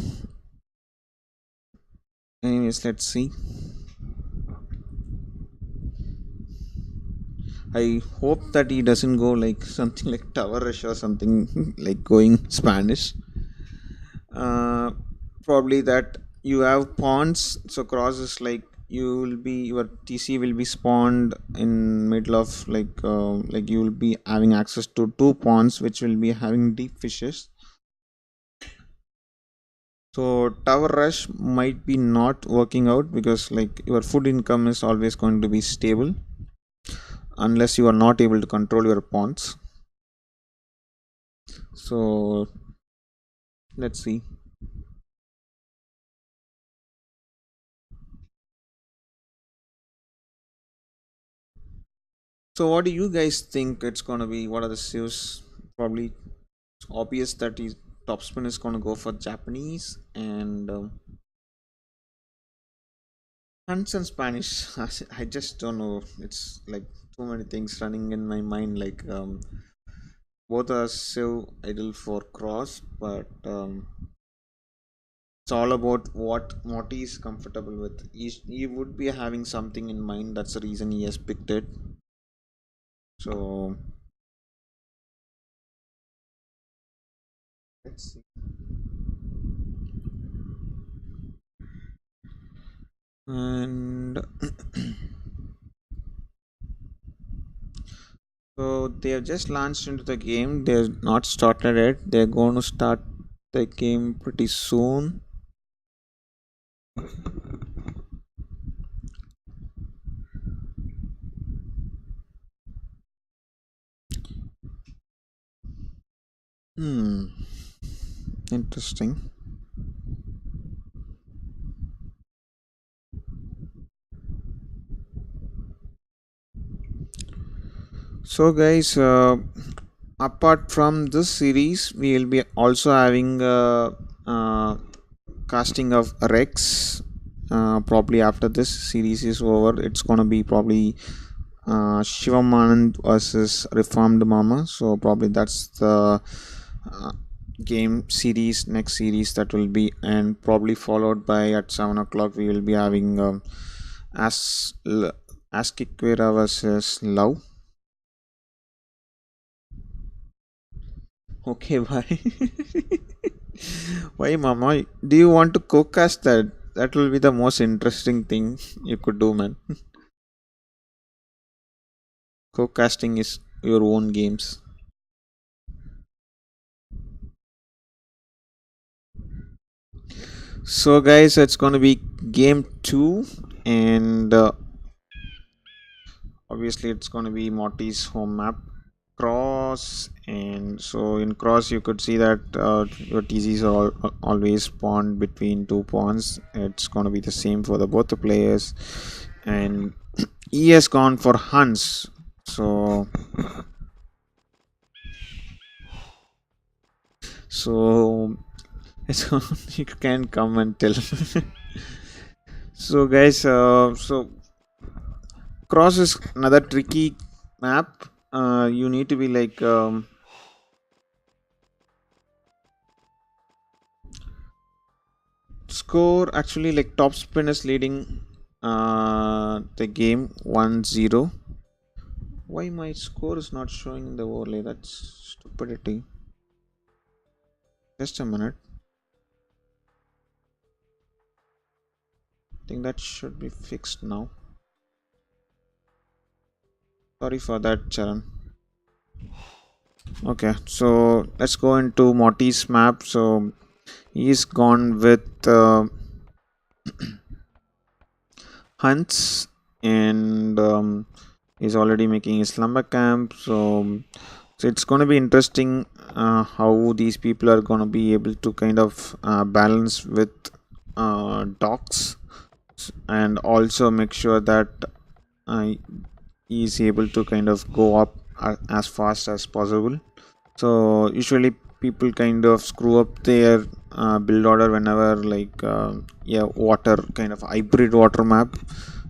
Anyways, let's see. I hope that he doesn't go like something like Tower Rush or something like going Spanish. Uh, Probably that you have pawns, so cross is like you will be your TC will be spawned in middle of like you will be having access to two pawns which will be having deep fishes. So tower rush might be not working out because like your food income is always going to be stable unless you are not able to control your pawns. So let's see. So what do you guys think it's gonna be? What are the saves? Probably it's obvious that topspin is gonna go for Japanese and Hunts and Spanish. I just don't know. It's like too many things running in my mind. Like both are so ideal for cross, but it's all about what Morty is comfortable with. He would be having something in mind. That's the reason he has picked it. So let's see. And so they have just launched into the game. They're not started it. They're going to start the game pretty soon. Hmm. Interesting. So, guys, apart from this series, we will be also having casting of Rex. Probably after this series is over, it's gonna be probably Shivamanand versus Reformed Mama. So probably that's the uh, game series next series that will be, and probably followed by at 7 o'clock we will be having As Askikwera versus Love. Okay, bye. Why, Mama? Do you want to co-cast that? That will be the most interesting thing you could do, man. Co-casting is your own games. So, guys, it's going to be game two, and obviously, it's going to be Morty's home map cross. And so, in cross, you could see that your TZs are always spawned between two pawns. It's going to be the same for the both the players, and he has gone for hunts. So, so it's you can come and tell. So, guys, cross is another tricky map. You need to be like score actually like Topspin is leading the game 1-0. Why my score is not showing in the overlay? That's stupidity. Just a minute. I think that should be fixed now. Sorry for that, Charan. Okay, so let's go into Morty's map. So he's gone with hunts, and he's already making his slumber camp. So it's going to be interesting how these people are going to be able to kind of balance with docks, and also make sure that uh, he's able to kind of go up as fast as possible. So usually people kind of screw up their build order whenever like yeah, water kind of hybrid water map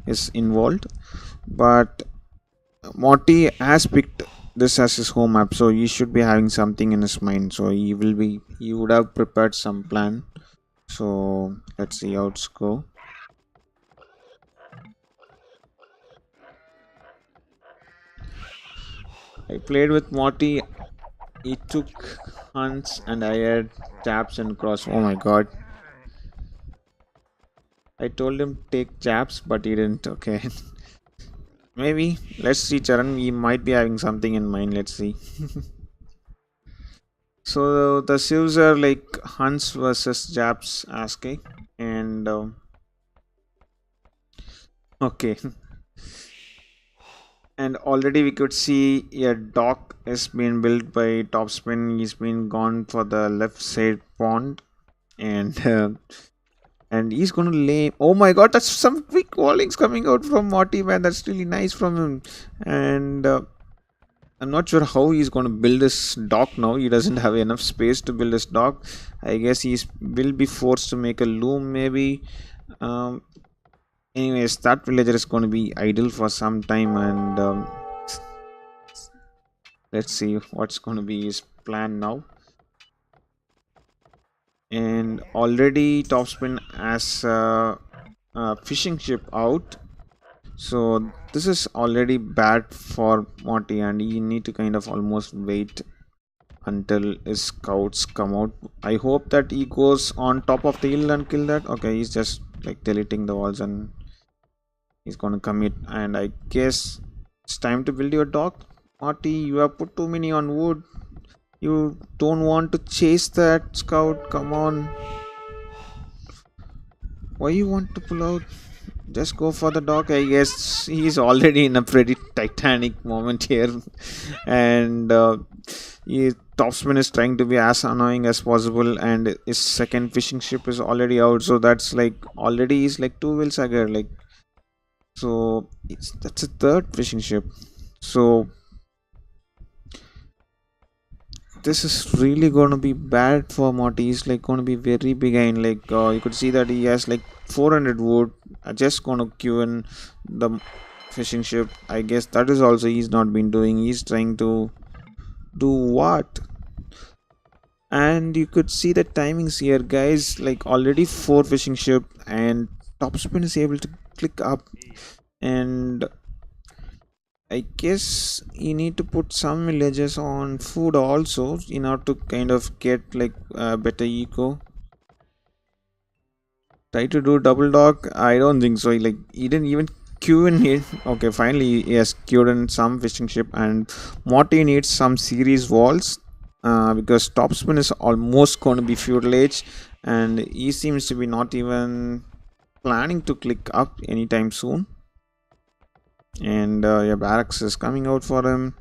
is involved. But Morty has picked this as his home map, so he should be having something in his mind. So he would have prepared some plan. So let's see how it's go. I played with Morty. He took hunts and I had taps and cross. Oh my god. I told him take jabs, but he didn't. Okay. Maybe. Let's see, Charan. He might be having something in mind. Let's see. So the civs are like hunts versus jabs asking. And okay. And already we could see a dock is being built by Topspin. He's been gone for the left side pond. And and he's gonna lay. Oh my god, that's some quick wallings coming out from Morty, man. That's really nice from him. And I'm not sure how he's gonna build his dock now. He doesn't have enough space to build his dock. I guess he will be forced to make a loom, maybe. Um, Anyways, that villager is gonna be idle for some time, and let's see what's gonna be his plan now. And already Topspin has a fishing ship out. So this is already bad for Morty, and he need to kind of almost wait until his scouts come out. I hope that he goes on top of the hill and kill that. Okay, he's just like deleting the walls and he's gonna commit. And I guess it's time to build your dock. Morty, you have put too many on wood. You don't want to chase that scout. Come on. Why you want to pull out? Just go for the dock. I guess he's already in a pretty titanic moment here. And Topspin is trying to be as annoying as possible, and his second fishing ship is already out. So that's like already he's like two wheels ahead. Like, so that's a third fishing ship. So this is really going to be bad for Morty. He's like going to be very behind. Like you could see that he has like 400 wood. I just going to queue in the fishing ship. I guess that is also he's not been doing. He's trying to do what? And you could see the timings here, guys. Like already 4 fishing ship, and Topspin is able to click up. And I guess you need to put some villages on food also in order to kind of get like better eco. Try to do double dock. I don't think so. Like he didn't even queue in it. Okay, finally he has queued in some fishing ship, and Morty needs some series walls. because Topspin is almost going to be feudal age, and he seems to be not even planning to click up anytime soon. And yeah, barracks is coming out for him.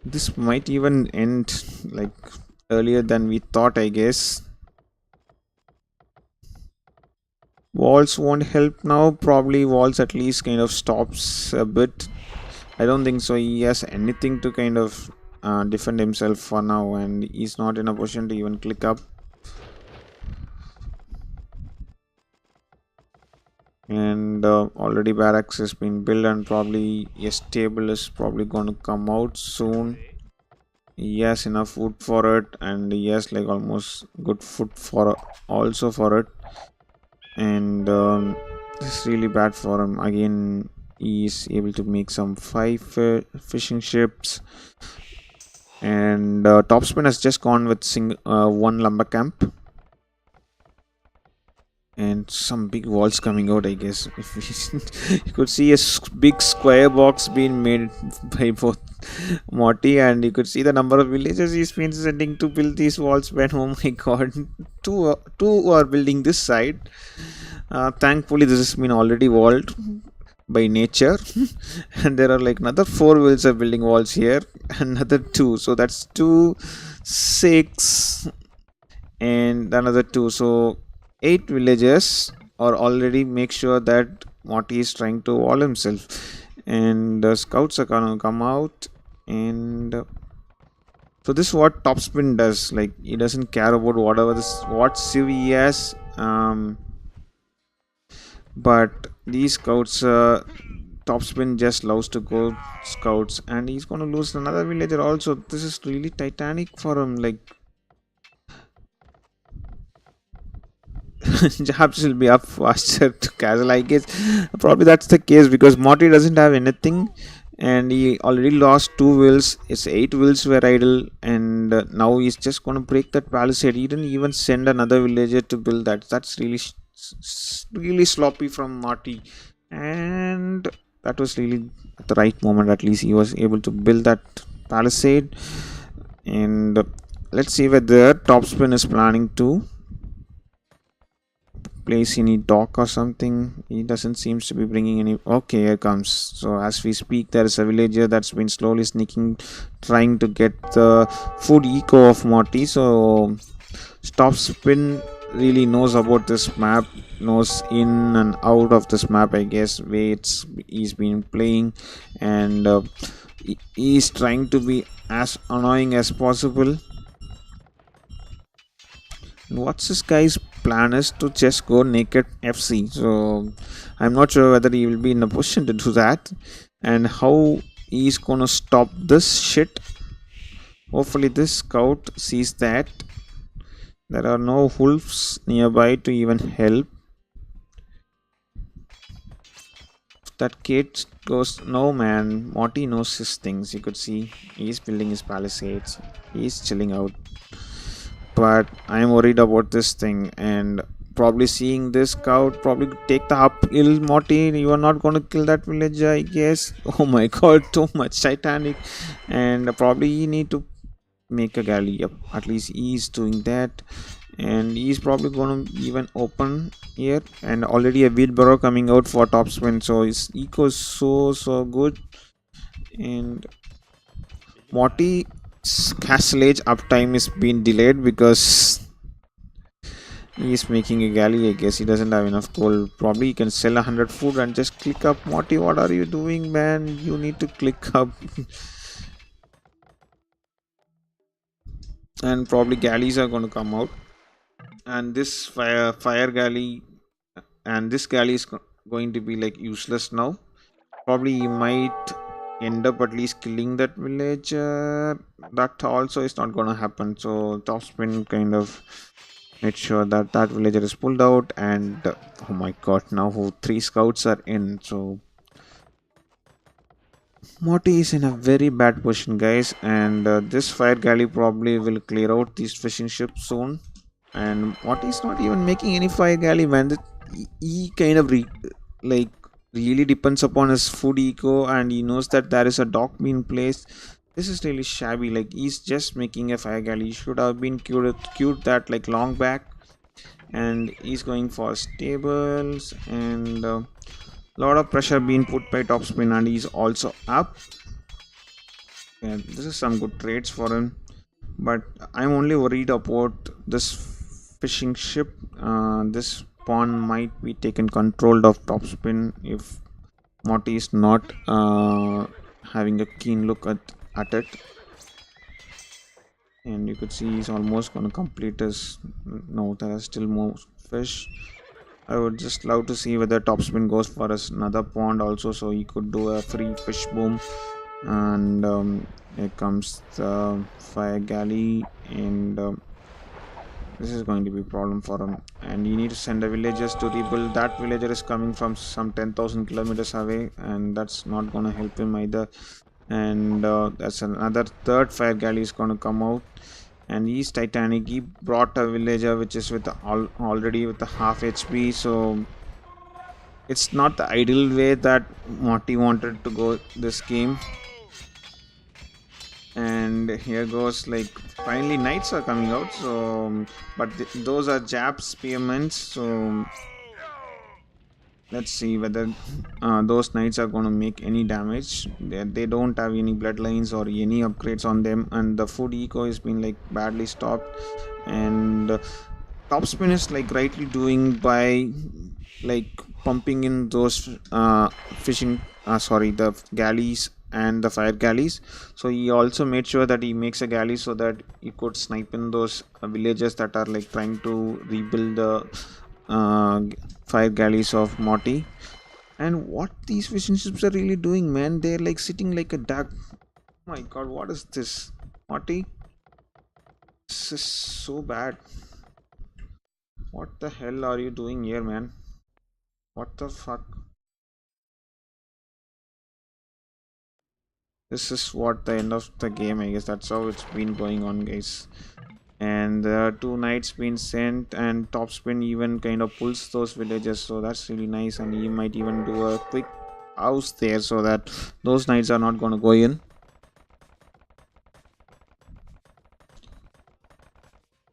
This might even end like earlier than we thought, I guess. Walls won't help now. Probably walls at least kind of stops a bit. I don't think so. He has anything to kind of defend himself for now, and he's not in a position to even click up. And already barracks has been built, and probably a stable is probably going to come out soon. He has enough food for it, and he has like almost good food for also for it. And this is really bad for him. Again, he is able to make some 5 fishing ships. And Topspin has just gone with one lumber camp, and some big walls coming out, I guess. If you could see a big square box being made by both Morty, and you could see the number of villagers he's been sending to build these walls. When oh my god, two are building this side. Thankfully, this has been already walled by nature, and there are like another 4 wheels are building walls here, another 2, so that's 2, 6, and another 2, so 8 villagers are already make sure that Morty is trying to wall himself, and the scouts are gonna come out. And so this is what Topspin does. Like, he doesn't care about whatever this what civ he has, but these scouts, Topspin just loves to go scouts, and he's gonna lose another villager also. This is really titanic for him. Like, jobs will be up faster to castle, I guess. Probably that's the case because Morty doesn't have anything, and he already lost 2 wheels. His 8 wheels were idle, and now he's just gonna break that palisade. He didn't even send another villager to build that. That's really really sloppy from Morty, and that was really at the right moment. At least he was able to build that palisade. And let's see whether Topspin is planning to place any dock or something. He doesn't seems to be bringing any. Okay, here comes. So as we speak, there is a villager that's been slowly sneaking, trying to get the food eco of Morty. So Topspin really knows about this map, knows in and out of this map, I guess, way he's been playing, and he's trying to be as annoying as possible. What's this guy's plan is to just go naked FC, so I'm not sure whether he will be in a position to do that, and how he's gonna stop this shit. Hopefully this scout sees that there are no wolves nearby to even help. That kid goes, no man, Morty knows his things. You could see he's building his palisades, he's chilling out. But I'm worried about this thing, and probably seeing this scout probably take the uphill. Morty, you are not going to kill that villager, I guess. Oh my god, too much Titanic. And probably you need to make a galley. Yep, at least he's doing that, and he's probably going to even open here, and already a wheelbarrow coming out for Topspin, so his eco is so good. And Morty's castle age uptime is being delayed because he is making a galley. I guess he doesn't have enough coal. Probably he can sell 100 food and just click up. Morty, what are you doing, man? You need to click up. And probably galleys are going to come out, and this fire galley, and this galley is going to be like useless now. Probably he might end up at least killing that villager. That also is not gonna happen. So Topspin kind of made sure that that villager is pulled out, and oh my god, now 3 scouts are in. So Morty is in a very bad position, guys, and this fire galley probably will clear out these fishing ships soon. And Morty is not even making any fire galley, man. He kind of like really depends upon his food eco, and he knows that there is a dock being placed. This is really shabby. Like he's just making a fire galley. He should have been cured that like long back. And he's going for stables and lot of pressure being put by Topspin, and he's also up. And this is some good trades for him. But I'm only worried about this fishing ship. This pawn might be taken control of Topspin if Morty is not having a keen look at it. And you could see he's almost going to complete his. No, there are still more fish. I would just love to see whether Topspin goes for another pond also, so he could do a free fish boom. And here comes the fire galley, and this is going to be a problem for him. And you need to send a villagers to rebuild. That villager is coming from some 10,000 kilometers away, and that's not going to help him either. And that's another third fire galley is going to come out. And he's Titanic. He brought a villager which is with already with a half HP, so it's not the ideal way that Morty wanted to go this game. And here goes, like, finally knights are coming out, so but those are Jap spearmen, so let's see whether those knights are going to make any damage. They don't have any bloodlines or any upgrades on them, and the food eco has been like badly stopped. And Topspin is like rightly doing by like pumping in those fishing sorry, the galleys and the fire galleys. So he also made sure that he makes a galley so that he could snipe in those villagers that are like trying to rebuild the fire galleys of Morty. And what these fishing ships are really doing, man, they're like sitting like a duck. Oh my god, what is this, Morty? This is so bad. What the hell are you doing here, man? What the fuck? This is what the end of the game, I guess. That's how it's been going on, guys. And there are two knights being sent, and Topspin even kind of pulls those villagers, so that's really nice. And he might even do a quick house there so that those knights are not going to go in.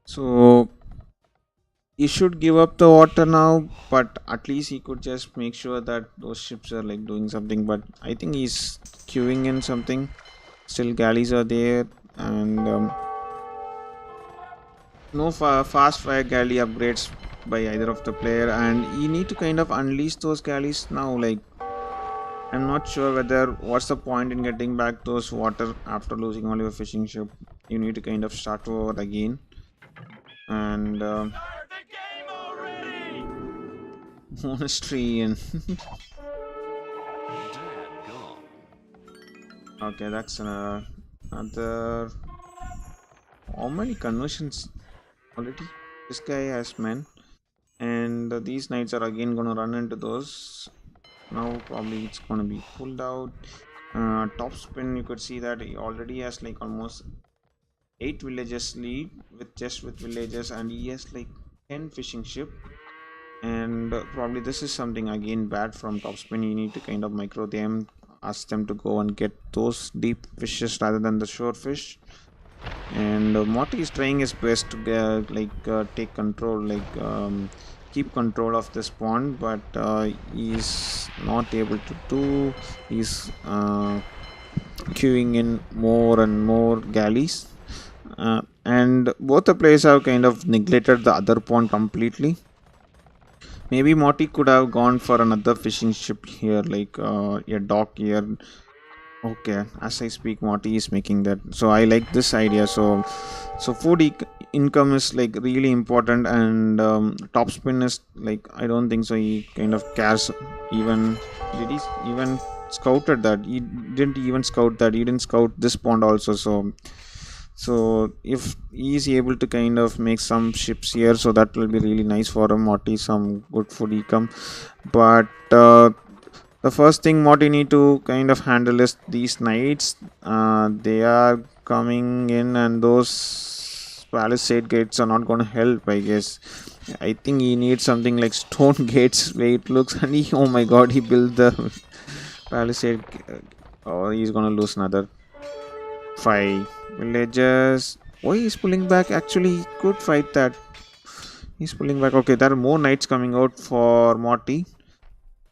So he should give up the water now, but at least he could just make sure that those ships are like doing something. But I think he's queuing in something. Still galleys are there, and no fast fire galley upgrades by either of the player, and you need to kind of unleash those galleys now. Like, I'm not sure whether what's the point in getting back those water after losing all your fishing ship. You need to kind of start over again. And monastery and okay, that's another. How many conversions already this guy has, man? And these knights are again gonna run into those. Now probably it's gonna be pulled out. Topspin, you could see that he already has like almost 8 villages lead with villagers, and he has like 10 fishing ship. And probably this is something again bad from Topspin. You need to kind of micro them, ask them to go and get those deep fishes rather than the shore fish. And Morty is trying his best to take control, keep control of this pond, but he's not able to do. He's queuing in more and more galleys, and both the players have kind of neglected the other pond completely. Maybe Morty could have gone for another fishing ship here, like a dock here. Okay, as I speak, Morty is making that. So I like this idea. So food income is like really important, and Topspin is like, I don't think so. He kind of cares. Even did he even scouted that? He didn't even scout that. He didn't scout this pond also. So if he is able to kind of make some ships here, so that will be really nice for him. Morty, some good food income, but. The first thing Morty need to kind of handle is these knights. They are coming in, and those palisade gates are not going to help, I guess. I think he needs something like stone gates where it looks, and oh my god, he built the palisade. Oh, he's going to lose another 5 villagers. Why he's pulling back? Actually, he could fight that. He's pulling back. Okay, there are more knights coming out for Morty,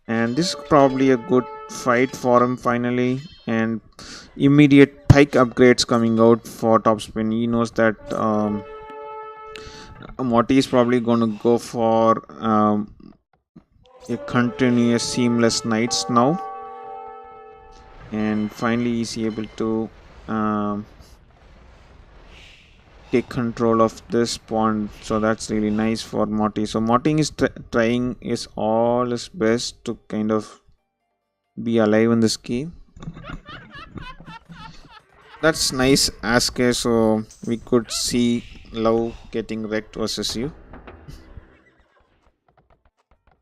and this is probably a good fight for him finally. And immediate pike upgrades coming out for Topspin. He knows that Morty is probably going to go for a continuous seamless knights now, and finally he's able to um, take control of this pond. So that's really nice for Morty. So Morty is trying his all his best to kind of be alive in this game. That's nice, Asker. So we could see Love getting wrecked versus you.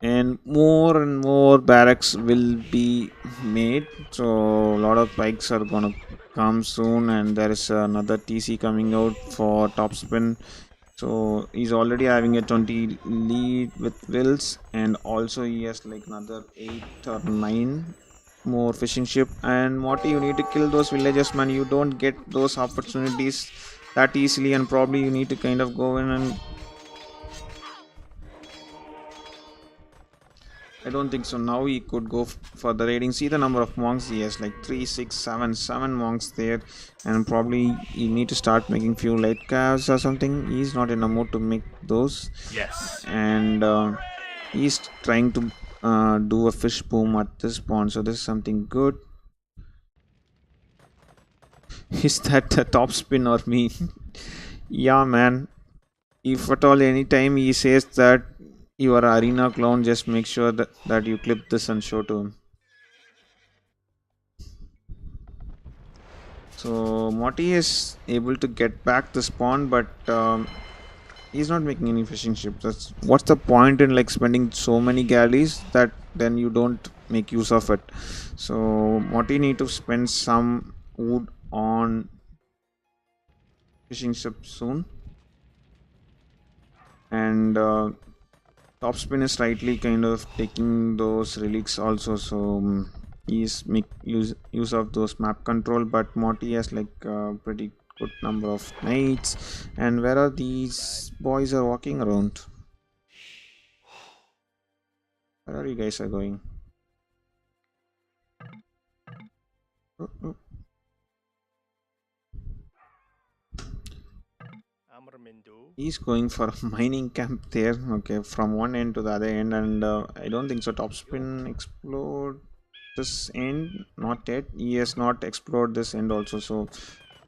And more barracks will be made, so a lot of bikes are gonna come soon, and there is another TC coming out for Topspin. So he's already having a 20 lead with Wills, and also he has like another 8 or 9 more fishing ship. And Morty, you need to kill those villagers, man. You don't get those opportunities that easily, and probably you need to kind of go in and I don't think so. Now he could go for the raiding. See the number of monks he has, like 3, 6, 7, 7 monks there, and probably you need to start making few light calves or something. He's not in a mood to make those. Yes. And he's trying to do a fish boom at this pond. So this is something good. Is that a top spin or me? Yeah, man. If at all anytime he says that you are arena clown, just make sure that you clip this and show to him. So Morty is able to get back the spawn, but he's not making any fishing ships. What's the point in like spending so many galleys that then you don't make use of it. So Morty need to spend some wood on fishing ship soon, and Topspin is slightly kind of taking those relics also, so he's make use of those map control, but Morty has like a pretty good number of knights. And where are these boys are walking around? Where are you guys are going? Oh, oh. He's going for a mining camp there. Okay, from one end to the other end, and I don't think so. Topspin explored this end, not yet. He has not explored this end also, so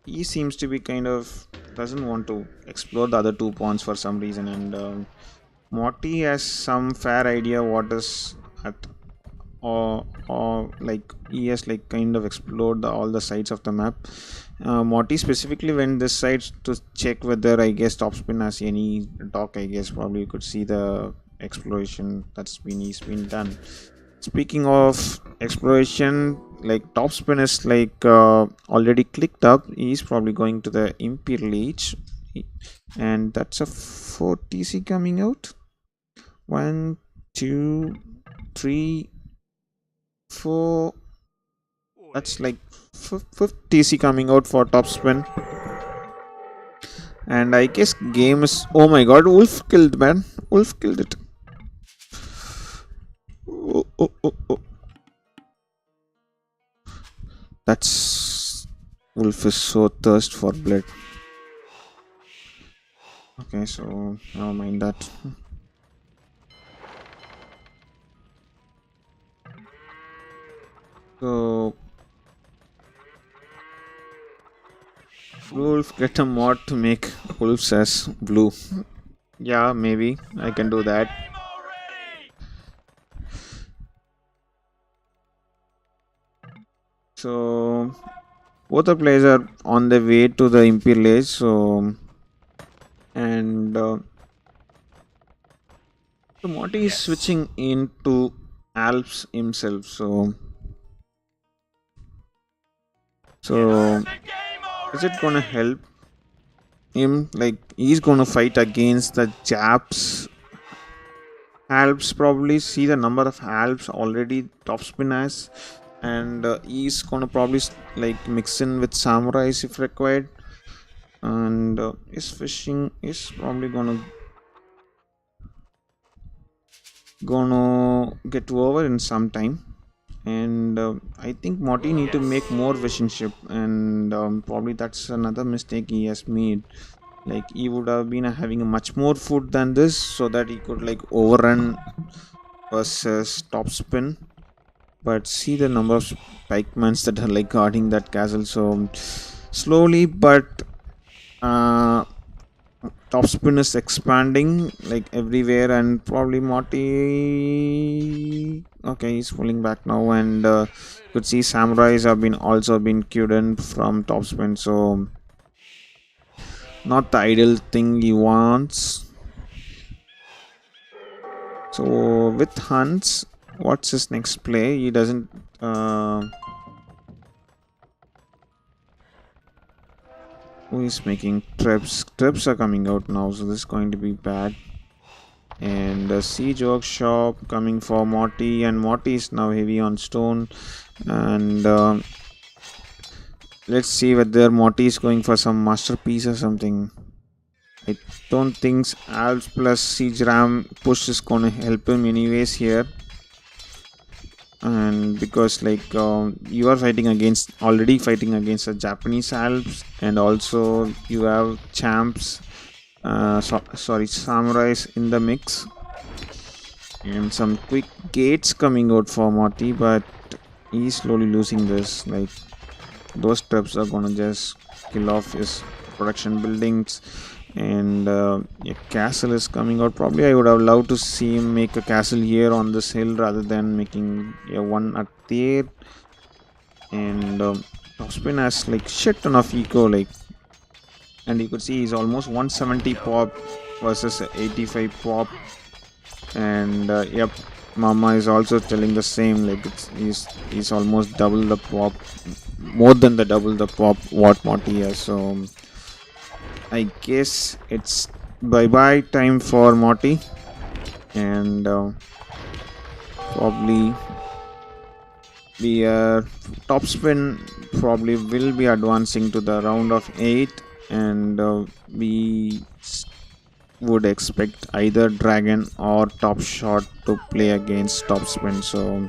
he seems to be kind of doesn't want to explore the other 2 ponds for some reason. And Morty has some fair idea what is at, or like he has like kind of explored all the sides of the map. Morty specifically went this side to check whether I guess Topspin has any dock. I guess probably you could see the exploration that's been done. Speaking of exploration, like Topspin is like already clicked up. He's probably going to the Imperial Age, and that's a 4 TC coming out. 1, 2, 3, 4. That's like 5th TC coming out for Topspin. And I guess game is, oh my god, Wolf killed, man. Wolf killed it. Oh. That's Wolf is so thirst for blood. Okay, so never mind that. So Wolf, get a mod to make wolves as blue. Yeah, maybe I can do that. So both the players are on the way to the Imperial Age. So and so Morty is switching into Alps himself. So is it gonna help him? Like he's gonna fight against the Japs Alps, probably. See the number of Alps already Topspin has, and he's gonna probably like mix in with samurais if required, and his fishing is probably gonna get over in some time. And I think Morty need to make more vision ship, and probably that's another mistake he has made. Like he would have been having a much more food than this so that he could like overrun versus Topspin. But see the number of spikemans that are like guarding that castle. So slowly but uh, Topspin is expanding like everywhere, and probably Morty. Okay, he's pulling back now, and you could see samurais have been also been queued in from Topspin. So not the ideal thing he wants. So with Hans, what's his next play? He doesn't. Who is making trips? Trips are coming out now, so this is going to be bad. And siege workshop coming for Morty, and Morty is now heavy on stone. And let's see whether Morty is going for some masterpiece or something. I don't think Alps plus siege ram push is gonna help him anyways here. And because like you are already fighting against the Japanese Alps, and also you have champs, sorry, samurais in the mix, and some quick gates coming out for Morty, but he's slowly losing this. Like those traps are gonna just kill off his production buildings, and a castle is coming out. Probably I would have loved to see him make a castle here on this hill rather than making a one at there. And Topspin has like shit ton of eco, like, and you could see he's almost 170 pop versus 85 pop. And yep, Mama is also telling the same, like he's almost double the pop, more than the double the pop what Morty has. So I guess it's bye bye time for Morty, and probably the Topspin probably will be advancing to the round of 8, and we would expect either Dragon or Top Shot to play against Topspin. So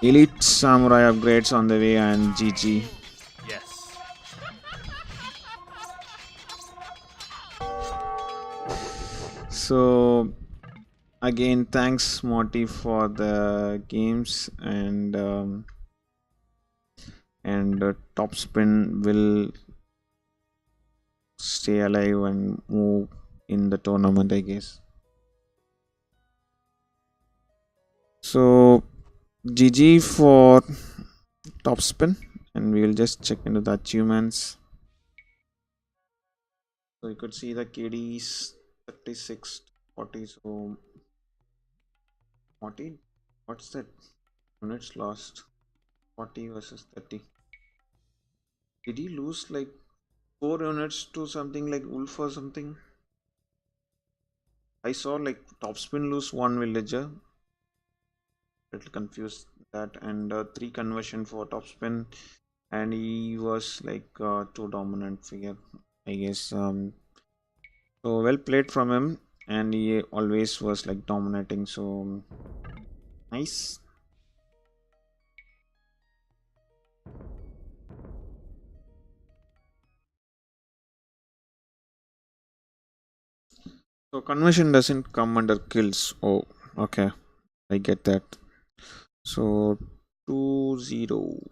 Elite Samurai upgrades on the way, and GG. Yes. So again, thanks Morty for the games, and Topspin will stay alive and move in the tournament, I guess. So GG for Topspin, and we will just check into the achievements. So you could see the KDs 36 40. So Morty, what's that? Units lost 40 versus 30. Did he lose like 4 units to something like Wolf or something? I saw like Topspin lose 1 villager. Little confused that, and 3 conversion for Topspin, and he was like 2 dominant figure, I guess. So well played from him, and he always was like dominating. So nice. So conversion doesn't come under kills. Oh, okay, I get that. So 2-0.